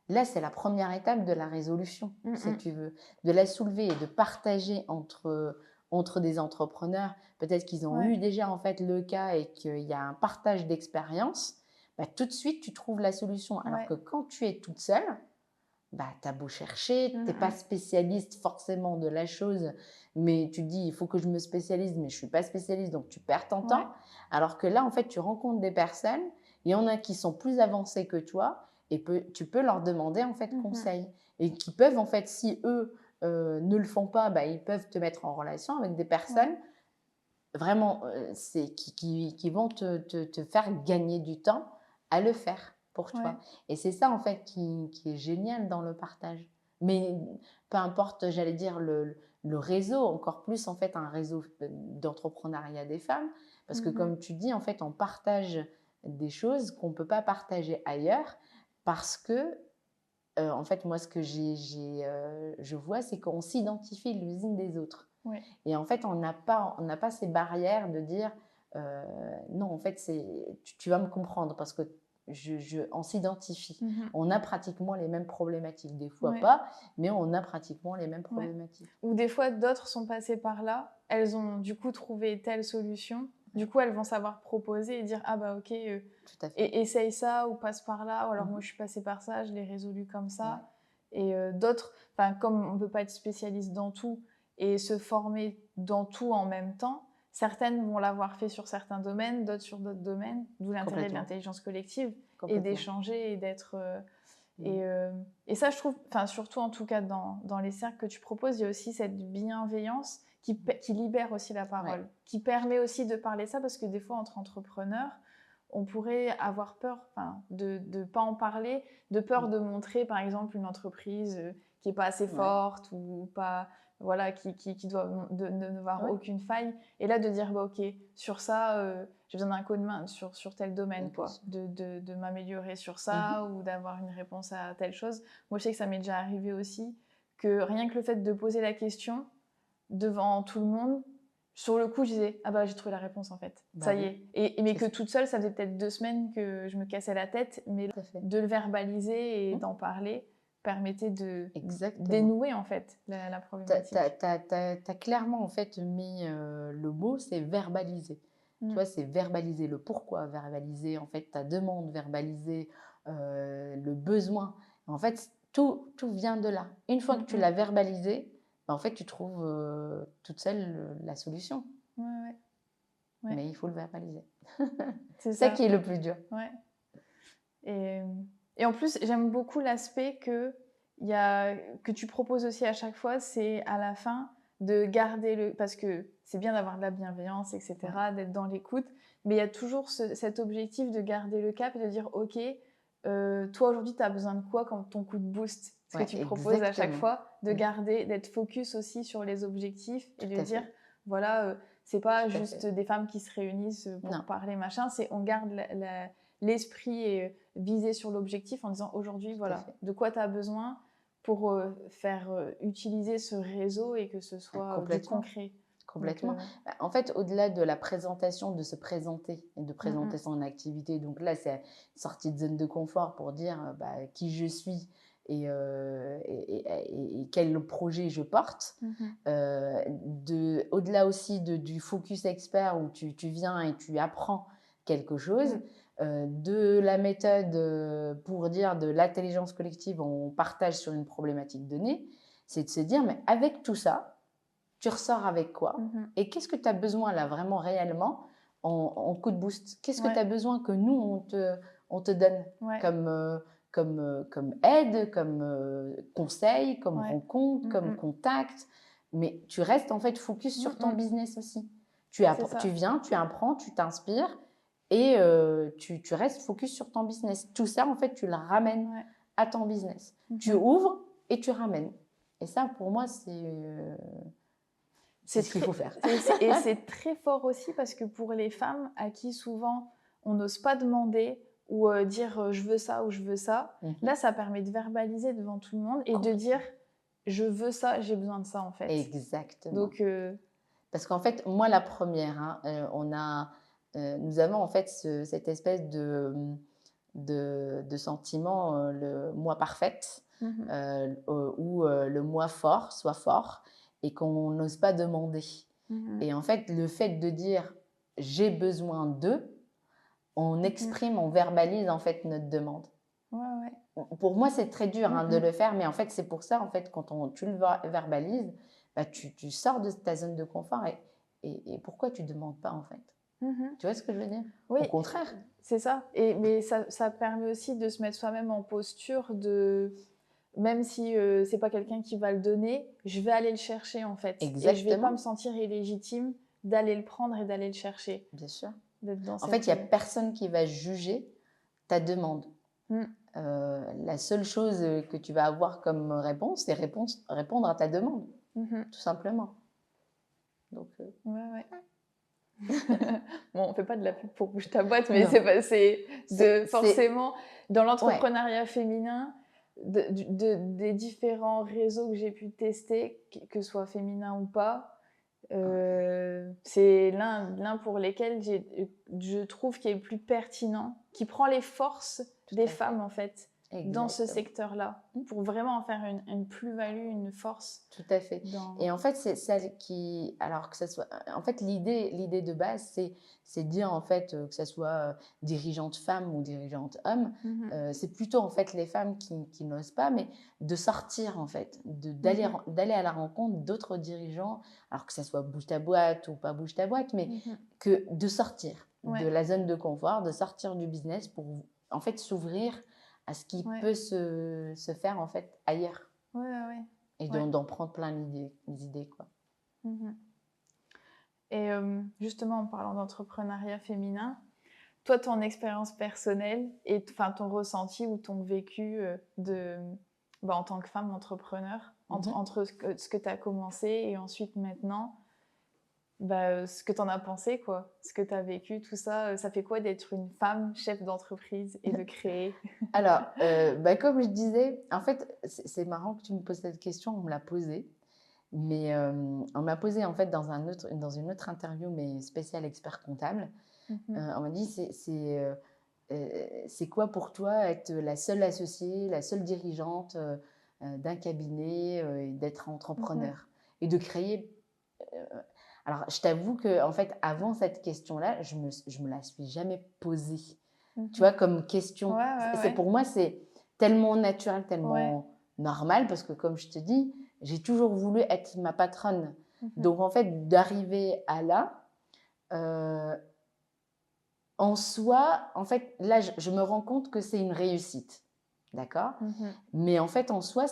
là, c'est la première étape de la résolution, si tu veux. De la soulever et de partager entre des entrepreneurs. Peut-être qu'ils ont eu déjà en fait le cas et qu'il y a un partage d'expérience. Bah, tout de suite, tu trouves la solution. Alors que quand tu es toute seule, bah, tu as beau chercher, tu n'es pas spécialiste forcément de la chose, mais tu te dis, il faut que je me spécialise, mais je ne suis pas spécialiste, donc tu perds ton temps. Alors que là, en fait, tu rencontres des personnes, il y en a qui sont plus avancées que toi, et tu peux leur demander en fait conseil. Et qui peuvent, en fait, si eux ne le font pas, bah, ils peuvent te mettre en relation avec des personnes vraiment qui vont te faire gagner du temps à le faire pour toi. Et c'est ça, en fait, qui est génial dans le partage. Mais peu importe, j'allais dire, le réseau, encore plus, en fait, un réseau d'entrepreneuriat des femmes. Parce que, comme tu dis, en fait, on partage des choses qu'on ne peut pas partager ailleurs parce que, en fait, moi, ce que je vois, c'est qu'on s'identifie les unes des autres. Et en fait, on n'a pas ces barrières de dire non, en fait, tu vas me comprendre parce que on s'identifie. On a pratiquement les mêmes problématiques. Des fois pas, mais on a pratiquement les mêmes problématiques. Ou des fois, d'autres sont passées par là. Elles ont du coup trouvé telle solution. Du coup, elles vont savoir proposer et dire ah bah ok, tout à fait. Et essaye ça ou passe par là. Ou alors moi, je suis passée par ça, je l'ai résolu comme ça. Et d'autres, comme on ne peut pas être spécialiste dans tout et se former dans tout en même temps, certaines vont l'avoir fait sur certains domaines, d'autres sur d'autres domaines, d'où l'intérêt de l'intelligence collective et d'échanger et d'être... et ça, je trouve, surtout en tout cas dans les cercles que tu proposes, il y a aussi cette bienveillance qui libère aussi la parole, qui permet aussi de parler ça, parce que des fois, entre entrepreneurs, on pourrait avoir peur de ne pas en parler, de peur de montrer, par exemple, une entreprise qui n'est pas assez forte ou pas... Voilà, qui doit ne voir aucune faille. Et là, de dire, bah, ok, sur ça, j'ai besoin d'un coup de main sur tel domaine, quoi. De m'améliorer sur ça ou d'avoir une réponse à telle chose. Moi, je sais que ça m'est déjà arrivé aussi, que rien que le fait de poser la question devant tout le monde, sur le coup, je disais, ah bah, j'ai trouvé la réponse, en fait. Ça y est. Mais que toute seule, ça faisait peut-être 2 semaines que je me cassais la tête, mais de le verbaliser et d'en parler permettait de dénouer en fait la problématique. T'as clairement en fait mis le mot, c'est verbaliser. Tu vois, c'est verbaliser le pourquoi, verbaliser en fait ta demande, verbaliser le besoin. En fait, tout vient de là. Une fois que tu l'as verbalisé, en fait, tu trouves toute seule la solution. Mais il faut le verbaliser. C'est ça qui est le plus dur. Et en plus, j'aime beaucoup l'aspect que tu proposes aussi à chaque fois, c'est à la fin de garder parce que c'est bien d'avoir de la bienveillance, etc., d'être dans l'écoute, mais il y a toujours cet objectif de garder le cap et de dire, ok, toi aujourd'hui, tu as besoin de quoi comme ton coup de boost? Ce que tu proposes à chaque fois, de garder, d'être focus aussi sur les objectifs et de dire, voilà, c'est pas juste des femmes qui se réunissent pour parler, machin, on garde l'esprit visé sur l'objectif en disant aujourd'hui, voilà, de quoi tu as besoin pour faire utiliser ce réseau et que ce soit du concret. Complètement. Donc, en fait, au-delà de la présentation, de se présenter et de présenter son activité, donc là, c'est sortie de zone de confort pour dire qui je suis et quel projet je porte. Au-delà aussi du focus expert où tu viens et tu apprends quelque chose, de la méthode pour dire de l'intelligence collective, on partage sur une problématique donnée, c'est de se dire, mais avec tout ça, tu ressors avec quoi? Et qu'est-ce que tu as besoin là, vraiment réellement, en coup de boost? Qu'est-ce que tu as besoin que nous, on te donne comme aide, comme conseil, comme rencontre, comme contact? Mais tu restes en fait focus sur ton business aussi. Tu viens, tu apprends, tu t'inspires et tu restes focus sur ton business. Tout ça, en fait, tu le ramènes à ton business. Tu ouvres et tu ramènes. Et ça, pour moi, C'est ce qu'il faut faire. Et c'est très fort aussi parce que pour les femmes à qui souvent on n'ose pas demander ou dire je veux ça ou je veux ça, là ça permet de verbaliser devant tout le monde et de dire je veux ça, j'ai besoin de ça en fait. Exactement. Donc, parce qu'en fait, moi la première, nous avons en fait cette espèce de sentiment, le moi parfaite, ou le moi fort, soit fort, et qu'on n'ose pas demander. Et en fait, le fait de dire j'ai besoin d'eux, on exprime, on verbalise en fait notre demande. Pour moi, c'est très dur de le faire, mais en fait, c'est pour ça, en fait, quand tu le verbalises, bah, tu sors de ta zone de confort et pourquoi tu ne demandes pas, en fait? Tu vois ce que je veux dire? Oui, au contraire. C'est ça. Mais ça permet aussi de se mettre soi-même en posture de... Même si c'est pas quelqu'un qui va le donner, je vais aller le chercher, en fait. Exactement. Et je vais pas me sentir illégitime d'aller le prendre et d'aller le chercher. Bien sûr. En fait, il n'y a personne qui va juger ta demande. La seule chose que tu vas avoir comme réponse, c'est répondre à ta demande, tout simplement. Donc, ouais. Bon, on fait pas de la pub pour Bouge ta boîte, mais c'est forcément dans l'entrepreneuriat féminin, des différents réseaux que j'ai pu tester, que ce soit féminin ou pas, c'est l'un pour lesquels je trouve qu'il est le plus pertinent, qui prend les forces des femmes en fait. Exactement. Dans ce secteur-là, pour vraiment en faire une plus-value, une force. Tout à fait. Et en fait, c'est celle qui, alors que ça soit, en fait, l'idée de base, c'est de dire en fait que ça soit dirigeante femme ou dirigeante homme, c'est plutôt en fait les femmes qui n'osent pas, mais de sortir en fait, d'aller à la rencontre d'autres dirigeants, alors que ça soit bouge ta boîte ou pas bouge ta boîte, mais que de sortir de la zone de confort, de sortir du business pour en fait s'ouvrir à ce qui peut se faire en fait ailleurs. Et d'en prendre plein les idées, quoi. Et justement, en parlant d'entrepreneuriat féminin, toi, ton expérience personnelle et ton ressenti ou ton vécu en tant que femme entrepreneur, entre ce que tu as commencé et ensuite maintenant, ce que tu en as pensé, quoi, ce que tu as vécu, tout ça, ça fait quoi d'être une femme chef d'entreprise et de créer? Alors, comme je disais, en fait, c'est marrant que tu me poses cette question, on me l'a posée, mais on m'a posé en fait dans une autre interview, mais spéciale expert comptable, on m'a dit c'est quoi pour toi être la seule associée, la seule dirigeante d'un cabinet et d'être entrepreneur et de créer... Alors, je t'avoue que en fait, avant cette question-là, je me la suis jamais posée. Tu vois, comme question. Pour moi, c'est tellement naturel, tellement normal, parce que comme je te dis, j'ai toujours voulu être ma patronne. Donc, en fait, d'arriver à là, en soi, en fait, là, je me rends compte que c'est une réussite. D'accord? Mais en fait, en soi,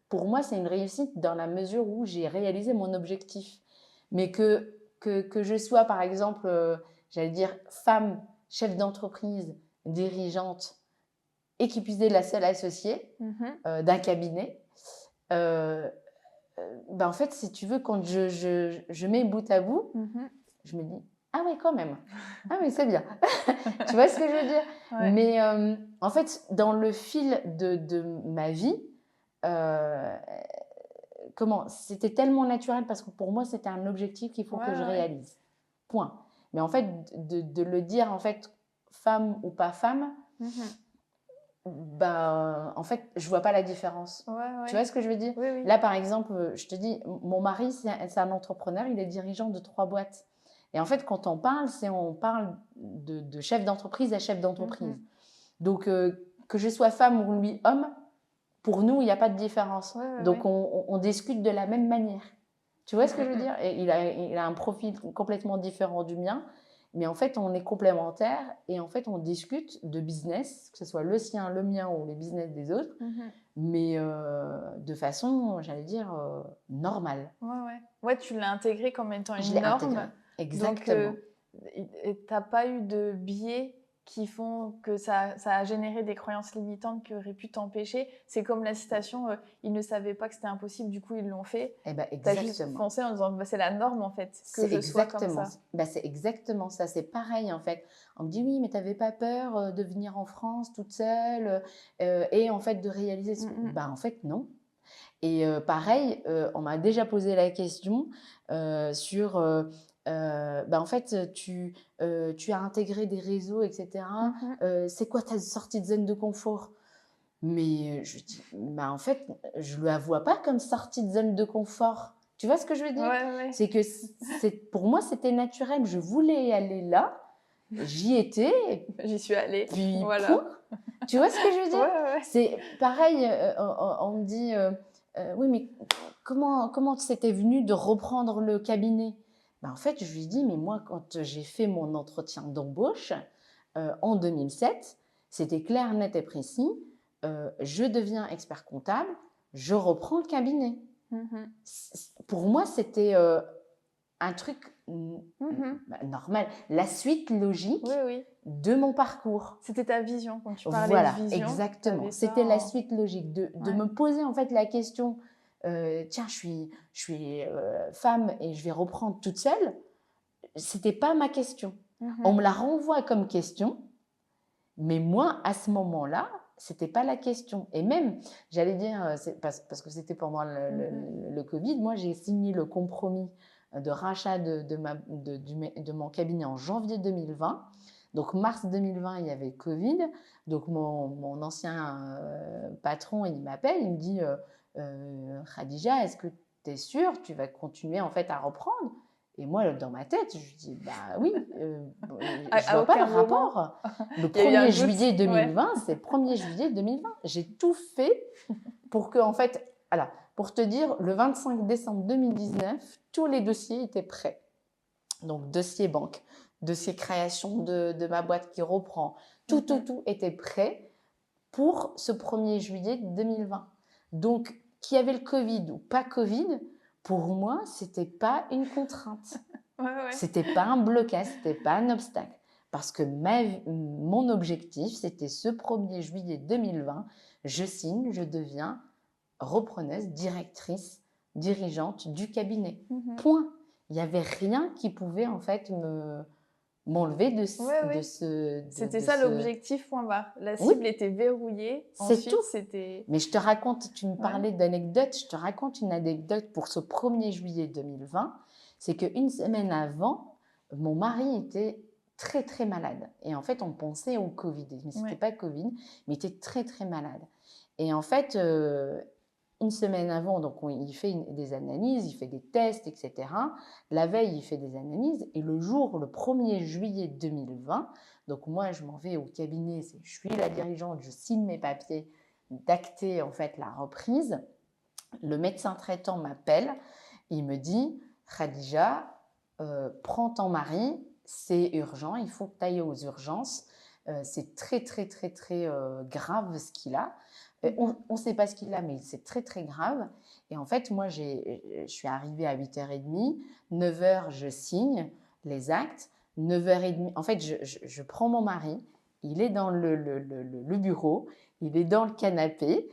pour moi, c'est une réussite dans la mesure où j'ai réalisé mon objectif. Mais que je sois, par exemple, j'allais dire, femme, chef d'entreprise, dirigeante, et qui puisse être la seule associée d'un cabinet, en fait, si tu veux, quand je mets bout à bout, je me dis, ah oui, quand même. Ah oui, c'est bien. Tu vois ce que je veux dire? Mais en fait, dans le fil de ma vie, c'était tellement naturel parce que pour moi, c'était un objectif qu'il faut que je réalise. Point. Mais en fait, de le dire, en fait, femme ou pas femme, en fait, je vois pas la différence. Tu vois ce que je veux dire? Là, par exemple, je te dis, mon mari, c'est un entrepreneur, il est dirigeant de 3 boîtes. Et en fait, quand on parle de chef d'entreprise à chef d'entreprise. Donc, que je sois femme ou lui homme, pour nous, il n'y a pas de différence. Donc, on discute de la même manière. Tu vois ce que je veux dire? Et il a un profil complètement différent du mien, mais en fait, on est complémentaires et en fait, on discute de business, que ce soit le sien, le mien ou les business des autres, mais de façon, j'allais dire, normale. Ouais, tu l'as intégré comme étant une norme. Exactement. Donc, tu n'as pas eu de biais qui font que ça a généré des croyances limitantes qui auraient pu t'empêcher. C'est comme la citation ils ne savaient pas que c'était impossible, du coup ils l'ont fait. Eh ben, t'as juste foncé en disant c'est la norme en fait que je sois comme ça. C'est exactement ça, c'est pareil en fait. On me dit oui mais t'avais pas peur de venir en France toute seule et en fait de réaliser en fait non. Et pareil, on m'a déjà posé la question sur en fait, tu as intégré des réseaux, etc. C'est quoi ta sortie de zone de confort? Mais je dis, en fait, je ne la vois pas comme sortie de zone de confort. Tu vois ce que je veux dire? Ouais. C'est que pour moi, c'était naturel. Je voulais aller là. J'y étais. J'y suis allée. Puis, voilà. Tu vois ce que je veux dire? Ouais. C'est pareil, on me dit, oui, mais comment c'était venu de reprendre le cabinet? En fait, je lui dis, mais moi, quand j'ai fait mon entretien d'embauche en 2007, c'était clair, net et précis. Je deviens expert comptable, je reprends le cabinet. Pour moi, c'était un truc normal, la suite logique de mon parcours. C'était ta vision quand tu parlais voilà, de vision. Exactement. C'était la suite logique de me poser en fait la question. Tiens, je suis femme et je vais reprendre toute seule. C'était pas ma question. On me la renvoie comme question, mais moi à ce moment-là, c'était pas la question. Et même, j'allais dire, parce que c'était pendant le Covid, moi j'ai signé le compromis de rachat de mon cabinet en janvier 2020. Donc mars 2020, il y avait Covid. Donc mon ancien patron, il m'appelle, il me dit Khadija, est-ce que tu es sûre tu vas continuer en fait à reprendre? Et moi, dans ma tête, je dis oui, je vois pas le rapport. Le 1er juillet 2020, c'est le 1er juillet 2020. J'ai tout fait pour que, en fait, alors, pour te dire, le 25 décembre 2019, tous les dossiers étaient prêts. Donc, dossier banque, dossier création de ma boîte qui reprend, tout était prêt pour ce 1er juillet 2020. Donc, qu'il y avait le Covid ou pas Covid, pour moi, c'était pas une contrainte. C'était pas un blocage, c'était pas un obstacle. Parce que mon objectif, c'était ce 1er juillet 2020, je signe, je deviens repreneuse, directrice, dirigeante du cabinet. Point. Il n'y avait rien qui pouvait en fait m'enlever de ce... C'était ça l'objectif, point barre. La cible était verrouillée. C'est tout. Mais je te raconte, tu me parlais d'anecdotes, je te raconte une anecdote pour ce 1er juillet 2020. C'est qu'une semaine avant, mon mari était très très malade. Et en fait, on pensait au Covid. Mais ce n'était pas Covid, mais il était très très malade. Et en fait, une semaine avant, donc il fait des analyses, il fait des tests, etc. La veille, il fait des analyses. Et le jour, le 1er juillet 2020, donc moi, je m'en vais au cabinet, je suis la dirigeante, je signe mes papiers d'acter en fait la reprise. Le médecin traitant m'appelle, il me dit « Khadija, prends ton mari, c'est urgent, il faut que tu ailles aux urgences. C'est très, très, très, très grave ce qu'il a. » On ne sait pas ce qu'il a, mais c'est très, très grave. Et en fait, moi, je suis arrivée à 8h30. 9h, je signe les actes. 9h30, en fait, je prends mon mari. Il est dans le bureau. Il est dans le canapé.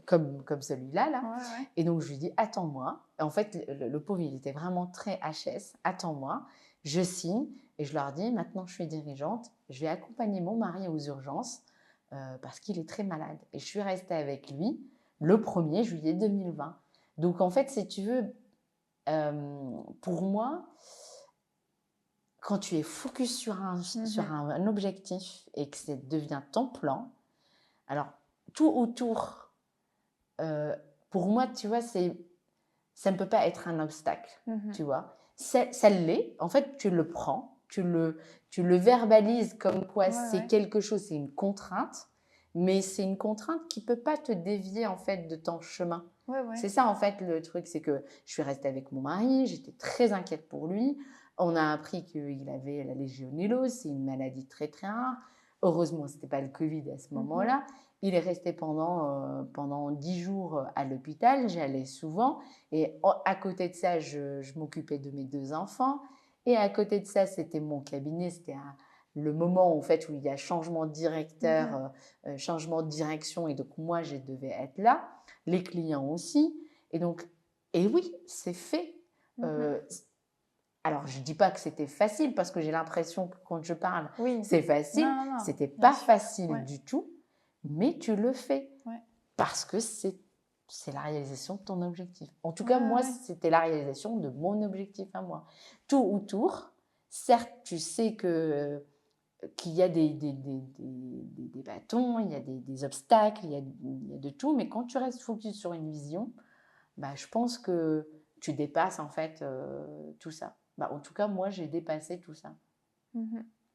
Comme celui-là. Là. Et donc, je lui dis, attends-moi. En fait, le pauvre, il était vraiment très HS. Attends-moi. Je signe et je leur dis, maintenant je suis dirigeante, je vais accompagner mon mari aux urgences parce qu'il est très malade. Et je suis restée avec lui le 1er juillet 2020. Donc en fait, si tu veux, pour moi, quand tu es focus sur un objectif et que ça devient ton plan, alors tout autour, pour moi, tu vois, ça ne peut pas être un obstacle, tu vois. Ça l'est, en fait, tu le prends, tu le verbalises comme quoi c'est quelque chose, c'est une contrainte, mais c'est une contrainte qui ne peut pas te dévier en fait de ton chemin. C'est ça en fait le truc, c'est que je suis restée avec mon mari, j'étais très inquiète pour lui. On a appris qu'il avait la légionellose, c'est une maladie très très rare. Heureusement, ce n'était pas le Covid à ce moment-là. Il est resté pendant 10 jours à l'hôpital, j'y allais souvent. Et à côté de ça, je m'occupais de mes 2 enfants. Et à côté de ça, c'était mon cabinet, c'était le moment en fait où il y a changement de directeur, changement de direction, et donc moi, je devais être là, les clients aussi. Et donc, et oui, c'est fait. Alors, je ne dis pas que c'était facile, parce que j'ai l'impression que quand je parle, c'est facile. Non, c'était pas facile du tout, mais tu le fais parce que c'est la réalisation de ton objectif. En tout cas, moi, c'était la réalisation de mon objectif à moi. Tout autour, certes, tu sais qu'il y a des bâtons, il y a des obstacles, il y a de tout, mais quand tu restes focus sur une vision, bah, je pense que tu dépasses en fait tout ça. Bah, en tout cas, moi, j'ai dépassé tout ça.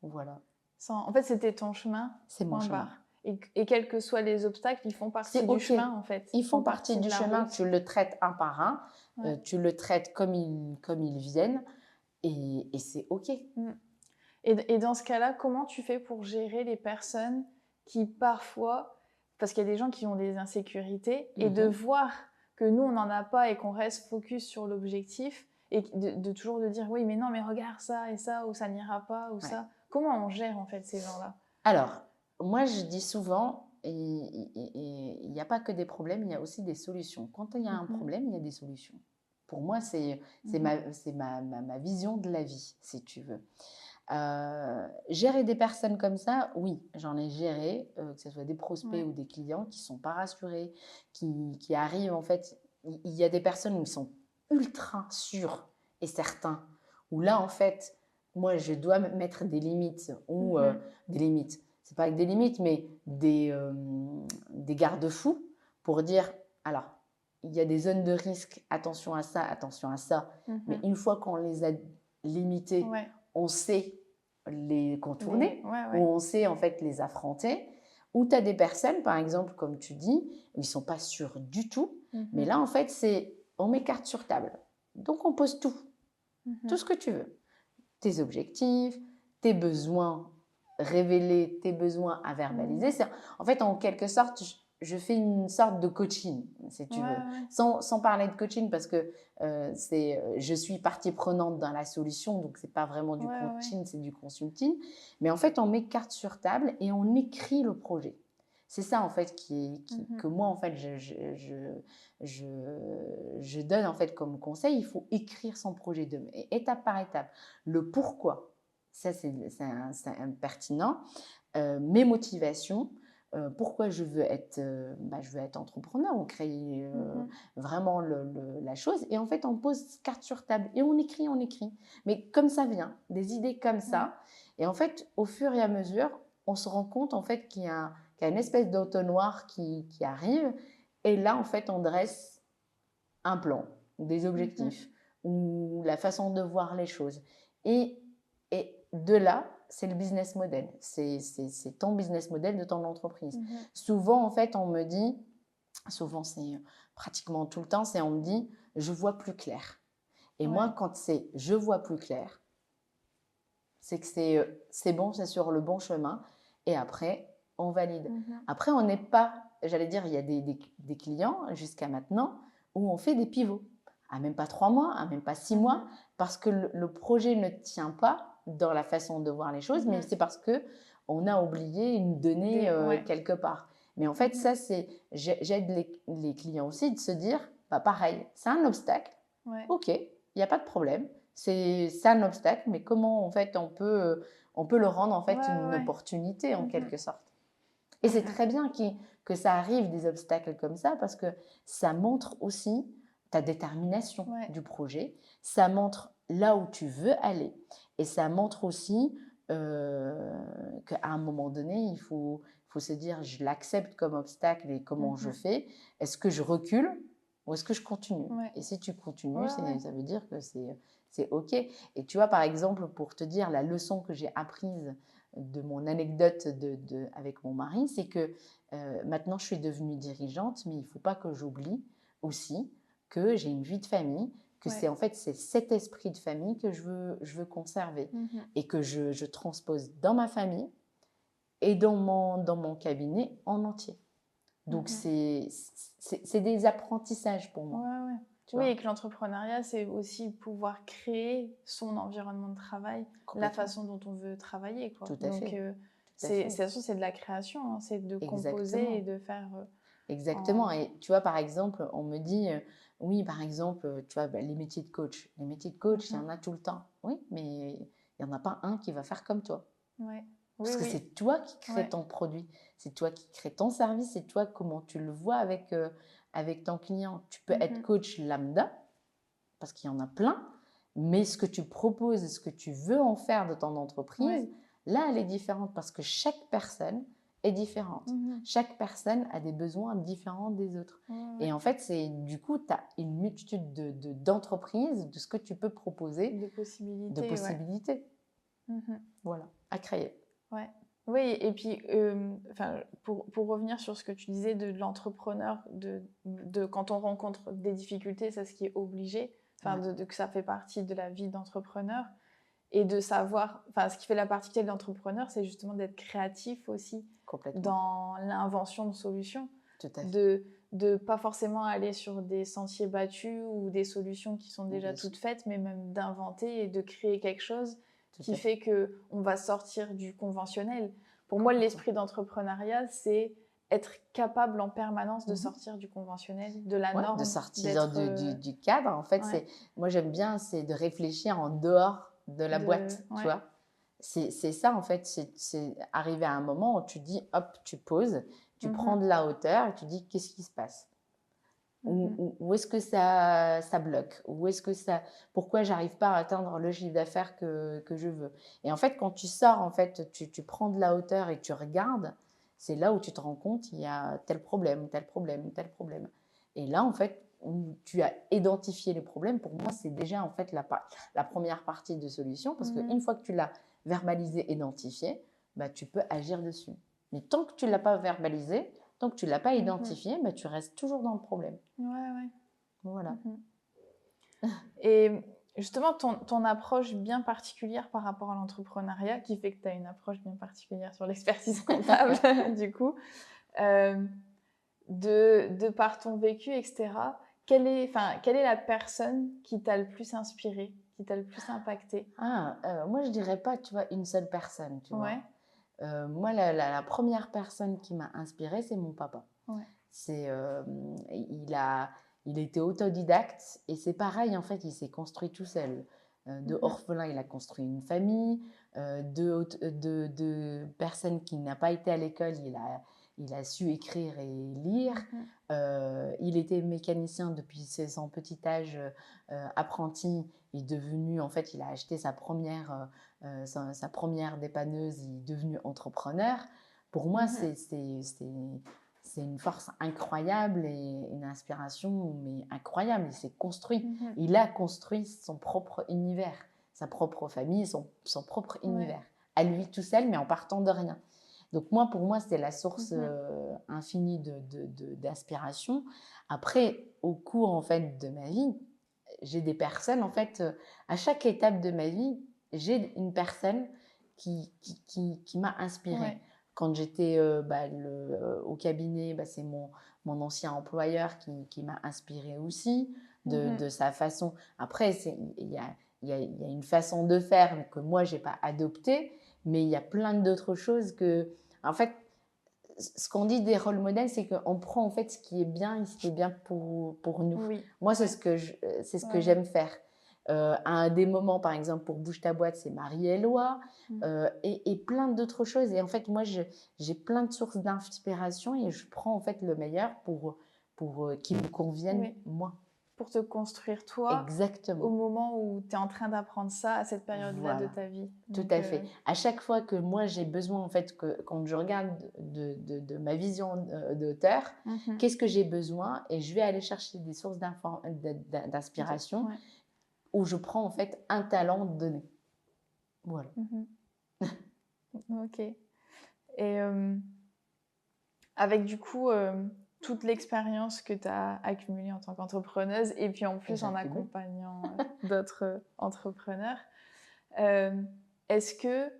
Voilà. En fait, c'était ton chemin. C'est mon chemin. Et quels que soient les obstacles, ils font partie du chemin, en fait. Ils font partie du chemin. Tu le traites un par un. Tu le traites comme ils viennent. Et c'est OK. Et dans ce cas-là, comment tu fais pour gérer les personnes qui parfois... Parce qu'il y a des gens qui ont des insécurités. Et de voir que nous, on n'en a pas et qu'on reste focus sur l'objectif. Et de toujours de dire, oui, mais non, mais regarde ça et ça, ou ça n'ira pas, ou ça. Comment on gère, en fait, ces gens-là? Alors, moi, je dis souvent, il n'y a pas que des problèmes, il y a aussi des solutions. Quand il y a un problème, il y a des solutions. Pour moi, c'est ma vision de la vie, si tu veux. Gérer des personnes comme ça, oui, j'en ai géré, que ce soit des prospects ou des clients qui ne sont pas rassurés, qui arrivent, en fait, il y a des personnes où ils sont ultra sûrs et certains, où là, en fait, moi, je dois mettre des limites, ou des limites, c'est pas avec des limites, mais des garde-fous pour dire, alors, il y a des zones de risque, attention à ça, mais une fois qu'on les a limitées, on sait les contourner, ou on sait en fait les affronter. Ou tu as des personnes, par exemple, comme tu dis, où ils ne sont pas sûrs du tout, mais là, en fait, on met carte sur table. Donc, on pose tout, tout ce que tu veux. Tes objectifs, tes besoins révélés, tes besoins à verbaliser. En fait, en quelque sorte, je fais une sorte de coaching, si tu veux. Sans parler de coaching, parce que je suis partie prenante dans la solution, donc c'est pas vraiment du coaching, c'est du consulting. Mais en fait, on met carte sur table et on écrit le projet. C'est ça, en fait, que moi, en fait, je donne en fait comme conseil. Il faut écrire son projet étape par étape. Le pourquoi, ça c'est pertinent. Mes motivations, pourquoi je veux être entrepreneur, on crée vraiment la chose, et en fait on pose carte sur table et on écrit, mais comme ça vient, des idées comme ça, et en fait au fur et à mesure on se rend compte en fait qu'il y a une espèce d'entonnoir qui arrive, et là en fait on dresse un plan, des objectifs, ou la façon de voir les choses, et de là, c'est le business model. C'est ton business model de ton entreprise. Souvent, en fait, on me dit, souvent, c'est pratiquement tout le temps, on me dit, je vois plus clair. Et moi, quand c'est je vois plus clair, c'est que c'est bon, c'est sur le bon chemin. Et après, on valide. Après, on n'est pas, j'allais dire, il y a des clients jusqu'à maintenant où on fait des pivots. À même pas 3 mois, à même pas 6 mois, parce que le projet ne tient pas dans la façon de voir les choses, mais c'est parce qu'on a oublié une donnée quelque part. Mais en fait, ça, j'aide les clients aussi de se dire, bah, pareil, c'est un obstacle, ok, il n'y a pas de problème, c'est un obstacle, mais comment en fait on peut le rendre en fait une opportunité en quelque sorte. Et c'est très bien que ça arrive des obstacles comme ça, parce que ça montre aussi ta détermination du projet, ça montre là où tu veux aller, et ça montre aussi qu'à un moment donné, il faut se dire, je l'accepte comme obstacle et comment je fais, est-ce que je recule ou est-ce que je continue? Et si tu continues, ça veut dire que c'est OK. Et tu vois, par exemple, pour te dire la leçon que j'ai apprise de mon anecdote avec mon mari, c'est que maintenant je suis devenue dirigeante, mais il ne faut pas que j'oublie aussi que j'ai une vie de famille, que c'est cet esprit de famille que je veux conserver, et que je transpose dans ma famille et dans mon cabinet en entier. Donc c'est des apprentissages pour moi. Oui, et que l'entrepreneuriat, c'est aussi pouvoir créer son environnement de travail, la façon dont on veut travailler, quoi. Tout à fait. C'est de la création, hein, c'est de composer et de faire... Exactement. Et tu vois, par exemple, on me dit, oui, par exemple, tu vois, les métiers de coach. Les métiers de coach, il y en a tout le temps. Oui, mais il n'y en a pas un qui va faire comme toi. Ouais. Parce que c'est toi qui crée ton produit, c'est toi qui crée ton service, c'est toi comment tu le vois avec ton client. Tu peux être coach lambda, parce qu'il y en a plein, mais ce que tu proposes et ce que tu veux en faire de ton entreprise, là, elle est différente parce que chaque personne est différente. Chaque personne a des besoins différents des autres. Et en fait, du coup, tu as une multitude d'entreprises, de ce que tu peux proposer, de possibilités. Voilà, à créer. Ouais. Oui, et puis pour revenir sur ce que tu disais de l'entrepreneur, de quand on rencontre des difficultés, c'est ce qui est obligé, que ça fait partie de la vie d'entrepreneur, et de savoir, ce qui fait la particularité de l'entrepreneur, c'est justement d'être créatif aussi dans l'invention de solutions, tout à fait. de pas forcément aller sur des sentiers battus ou des solutions qui sont déjà toutes faites, mais même d'inventer et de créer quelque chose qui fait qu'on va sortir du conventionnel. Pour moi, l'esprit d'entrepreneuriat, c'est être capable en permanence de sortir du conventionnel, de la norme. De sortir du cadre. En fait, moi, j'aime bien, c'est de réfléchir en dehors de la boîte, tu vois. C'est ça, en fait, c'est arriver à un moment où tu dis, hop, tu poses, tu prends de la hauteur et tu dis, qu'est-ce qui se passe ? Où est-ce que ça bloque? Pourquoi j'arrive pas à atteindre le chiffre d'affaires que je veux? Et en fait, quand tu sors, en fait, tu prends de la hauteur et tu regardes, c'est là où tu te rends compte il y a tel problème, tel problème, tel problème. Et là, en fait, où tu as identifié les problèmes, pour moi, c'est déjà en fait la première partie de solution, parce qu'une fois que tu l'as verbalisé, identifié, bah, tu peux agir dessus. Mais tant que tu l'as pas verbalisé, tant que tu ne l'as pas identifié, tu restes toujours dans le problème. Voilà. Et justement, ton approche bien particulière par rapport à l'entrepreneuriat, qui fait que tu as une approche bien particulière sur l'expertise comptable, du coup, de par ton vécu, etc., quelle est la personne qui t'a le plus inspiré, qui t'a le plus impacté? Moi, je dirais pas, tu vois, une seule personne, tu vois. Moi, la première personne qui m'a inspirée, c'est mon papa. Il était autodidacte et c'est pareil, en fait, il s'est construit tout seul. De orphelin, il a construit une famille. De personnes qui n'a pas été à l'école, il a su écrire et lire. Il était mécanicien depuis son petit âge, apprenti. Il est devenu, en fait, il a acheté sa première dépanneuse. Il est devenu entrepreneur. Pour moi, c'est une force incroyable et une inspiration mais incroyable. Il s'est construit. Il a construit son propre univers, sa propre famille, son propre univers. À lui tout seul, mais en partant de rien. Donc pour moi, c'était la source infinie d'inspiration. Après, au cours en fait de ma vie, j'ai des personnes, en fait, à chaque étape de ma vie, j'ai une personne qui m'a inspirée. Quand j'étais au cabinet, c'est mon ancien employeur qui m'a inspirée aussi de sa façon. Après, il y a une façon de faire que moi, je n'ai pas adoptée, mais il y a plein d'autres choses que... En fait, ce qu'on dit des rôles modèles, c'est qu'on prend en fait ce qui est bien et ce qui est bien pour nous. Moi, c'est ce que j'aime faire. À des moments, par exemple, pour Bouge ta boîte, c'est Marie-Éloi et plein d'autres choses. Et en fait, moi, j'ai plein de sources d'inspiration et je prends en fait le meilleur pour qui me convienne, moi. Pour te construire toi. Exactement. Au moment où tu es en train d'apprendre ça à cette période-là de ta vie. Tout à fait. À chaque fois que moi j'ai besoin, en fait, quand je regarde de ma vision d'auteur, qu'est-ce que j'ai besoin? Et je vais aller chercher des sources d'inspiration où je prends en fait un talent donné. Voilà. Ok. Et avec du coup toute l'expérience que tu as accumulée en tant qu'entrepreneuse et puis en plus en accompagnant d'autres entrepreneurs, est-ce que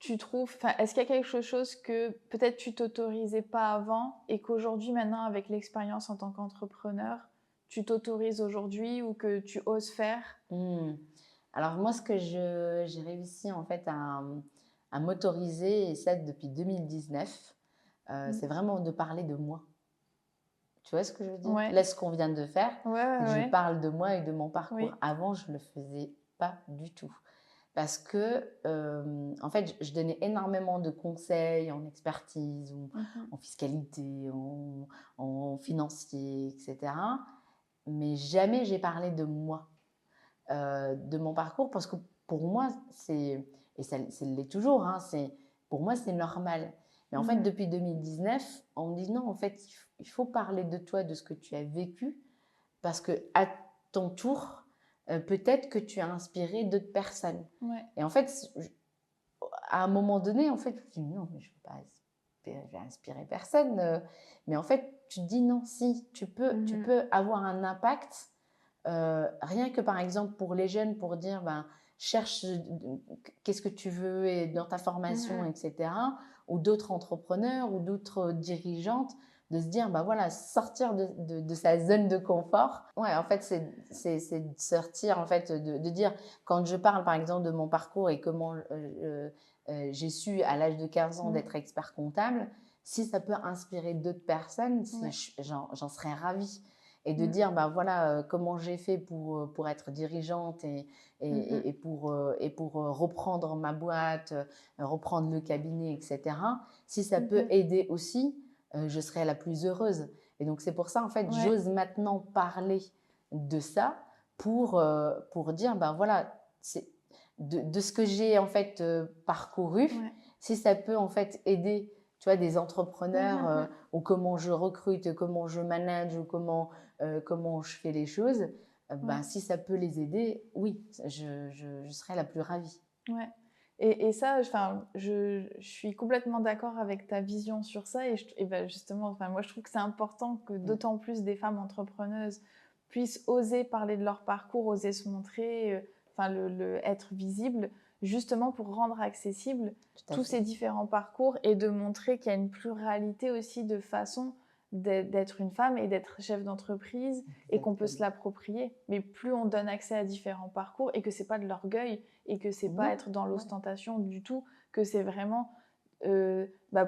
tu trouves, est-ce qu'il y a quelque chose que peut-être tu t'autorisais pas avant et qu'aujourd'hui maintenant avec l'expérience en tant qu'entrepreneur, tu t'autorises aujourd'hui ou que tu oses faire? Alors moi, ce que j'ai réussi en fait à m'autoriser, et ça depuis 2019, c'est vraiment de parler de moi. Tu vois ce que je veux dire? Ouais. Là, ce qu'on vient de faire, je Ouais. parle de moi et de mon parcours. Oui. Avant, je ne le faisais pas du tout. Parce que, en fait, je donnais énormément de conseils en expertise, ou en fiscalité, en financier, etc. Mais jamais j'ai parlé de moi, de mon parcours, parce que pour moi, et ça l'est toujours, hein, pour moi, c'est normal. Mais en fait, depuis 2019, on me dit non, en fait, il faut parler de toi, de ce que tu as vécu, parce que à ton tour, peut-être que tu as inspiré d'autres personnes. Ouais. Et en fait, à un moment donné, en fait, je me dis non, mais je ne vais inspirer personne. Mais en fait, tu te dis non, si, tu peux avoir un impact, rien que par exemple pour les jeunes, pour dire, ben, cherche qu'est-ce que tu veux et dans ta formation, etc. Ou d'autres entrepreneurs ou d'autres dirigeantes, de se dire, ben voilà, sortir de sa zone de confort. Ouais, en fait, c'est de sortir, en fait, de dire, quand je parle par exemple de mon parcours et comment j'ai su à l'âge de 15 ans d'être expert comptable, si ça peut inspirer d'autres personnes, j'en serais ravie. Et de dire, ben voilà, comment j'ai fait pour être dirigeante et pour reprendre ma boîte, reprendre le cabinet, etc. Si ça peut aider aussi, je serai la plus heureuse. Et donc, c'est pour ça, en fait, j'ose maintenant parler de ça pour dire, ben voilà, de ce que j'ai, en fait, parcouru, si ça peut, en fait, aider, tu vois, des entrepreneurs, ou comment je recrute, comment je manage, ou comment je fais les choses, ben, si ça peut les aider, oui, je serai la plus ravie. Ouais. Et ça, je suis complètement d'accord avec ta vision sur ça. Et ben justement, moi, je trouve que c'est important que d'autant plus des femmes entrepreneuses puissent oser parler de leur parcours, oser se montrer, être visible, justement pour rendre accessible tous ces différents parcours et de montrer qu'il y a une pluralité aussi de façons d'être une femme et d'être chef d'entreprise et qu'on peut se l'approprier. Mais plus on donne accès à différents parcours et que c'est pas de l'orgueil et que c'est pas être dans l'ostentation du tout, que c'est vraiment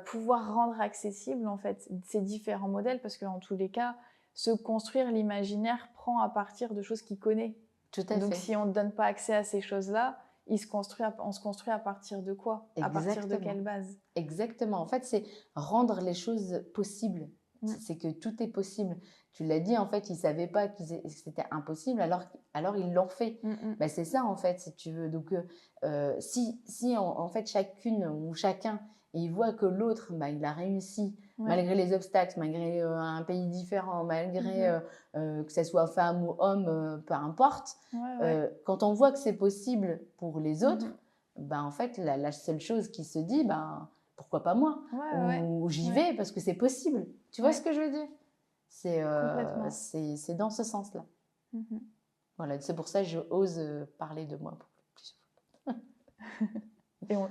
pouvoir rendre accessible en fait ces différents modèles, parce qu'en tous les cas, se construire l'imaginaire prend à partir de choses qu'il connaît. Tout à Donc fait. si on ne donne pas accès à ces choses-là, on se construit à partir de quoi? À partir de quelle base? Exactement. En fait, c'est rendre les choses possibles. C'est que tout est possible. Tu l'as dit, en fait, ils ne savaient pas que c'était impossible, alors ils l'ont fait. Ben, c'est ça, en fait, si tu veux. Donc, si en fait, chacune ou chacun, il voit que l'autre, ben, il a réussi, malgré les obstacles, malgré un pays différent, malgré que ce soit femme ou homme, peu importe. Quand on voit que c'est possible pour les autres, ben, en fait, la seule chose qui se dit, ben, pourquoi pas moi? Ou j'y vais parce que c'est possible. Tu vois ce que je veux dire? C'est dans ce sens-là. Voilà, c'est pour ça que je ose parler de moi pour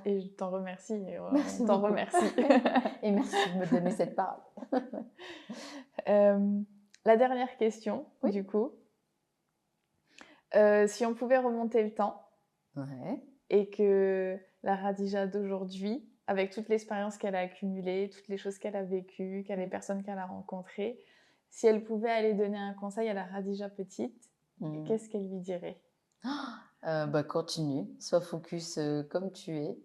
et je t'en remercie. Merci on t'en beaucoup. remercie. Et merci de me donner cette parole. La dernière question, du coup. Si on pouvait remonter le temps et que la Khadija d'aujourd'hui, avec toute l'expérience qu'elle a accumulée, toutes les choses qu'elle a vécues, les personnes qu'elle a rencontrées, si elle pouvait aller donner un conseil à la Khadija petite, qu'est-ce qu'elle lui dirait? Continue, sois focus comme tu es.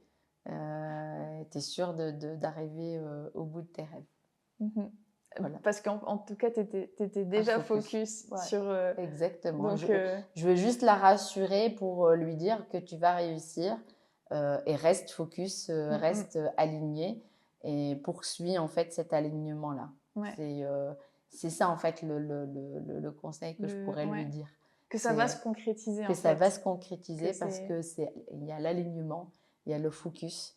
Tu es sûre d'arriver au bout de tes rêves. Voilà. Parce qu'en tout cas, tu étais déjà focus sur... Exactement. Donc, je veux juste la rassurer pour lui dire que tu vas réussir, et reste focus, reste aligné et poursuis en fait cet alignement-là. C'est ça en fait le conseil que je pourrais lui dire. Que ça va se concrétiser. Que ça va se concrétiser parce qu'il y a l'alignement, il y a le focus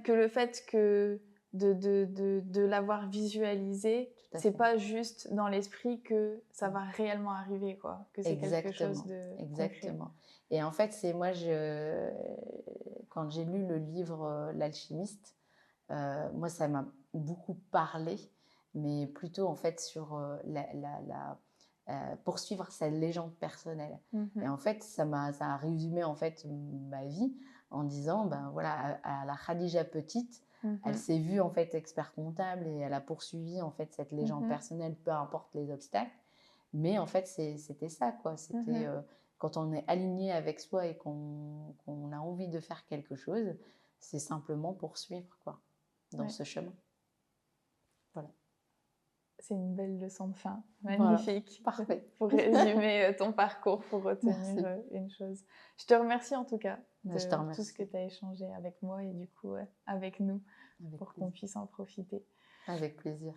que le fait que de l'avoir visualisé, c'est pas juste dans l'esprit que ça va réellement arriver, quoi. Que c'est quelque chose de exactement. concret. Et en fait, c'est moi, quand j'ai lu le livre L'Alchimiste, moi, ça m'a beaucoup parlé mais plutôt en fait sur poursuivre sa légende personnelle. Et en fait, ça a résumé en fait ma vie en disant, ben voilà, à la Khadija petite, elle s'est vue en fait expert comptable et elle a poursuivi en fait cette légende personnelle, peu importe les obstacles. Mais en fait, c'était ça, quoi. C'était quand on est aligné avec soi et qu'on a envie de faire quelque chose, c'est simplement poursuivre, quoi, dans ce chemin. Voilà. C'est une belle leçon de fin. Magnifique. Voilà. Parfait. Pour résumer ton parcours, pour retenir une chose. Je te remercie en tout cas de tout ce que tu as échangé avec moi et du coup avec nous pour qu'on puisse en profiter. Avec plaisir.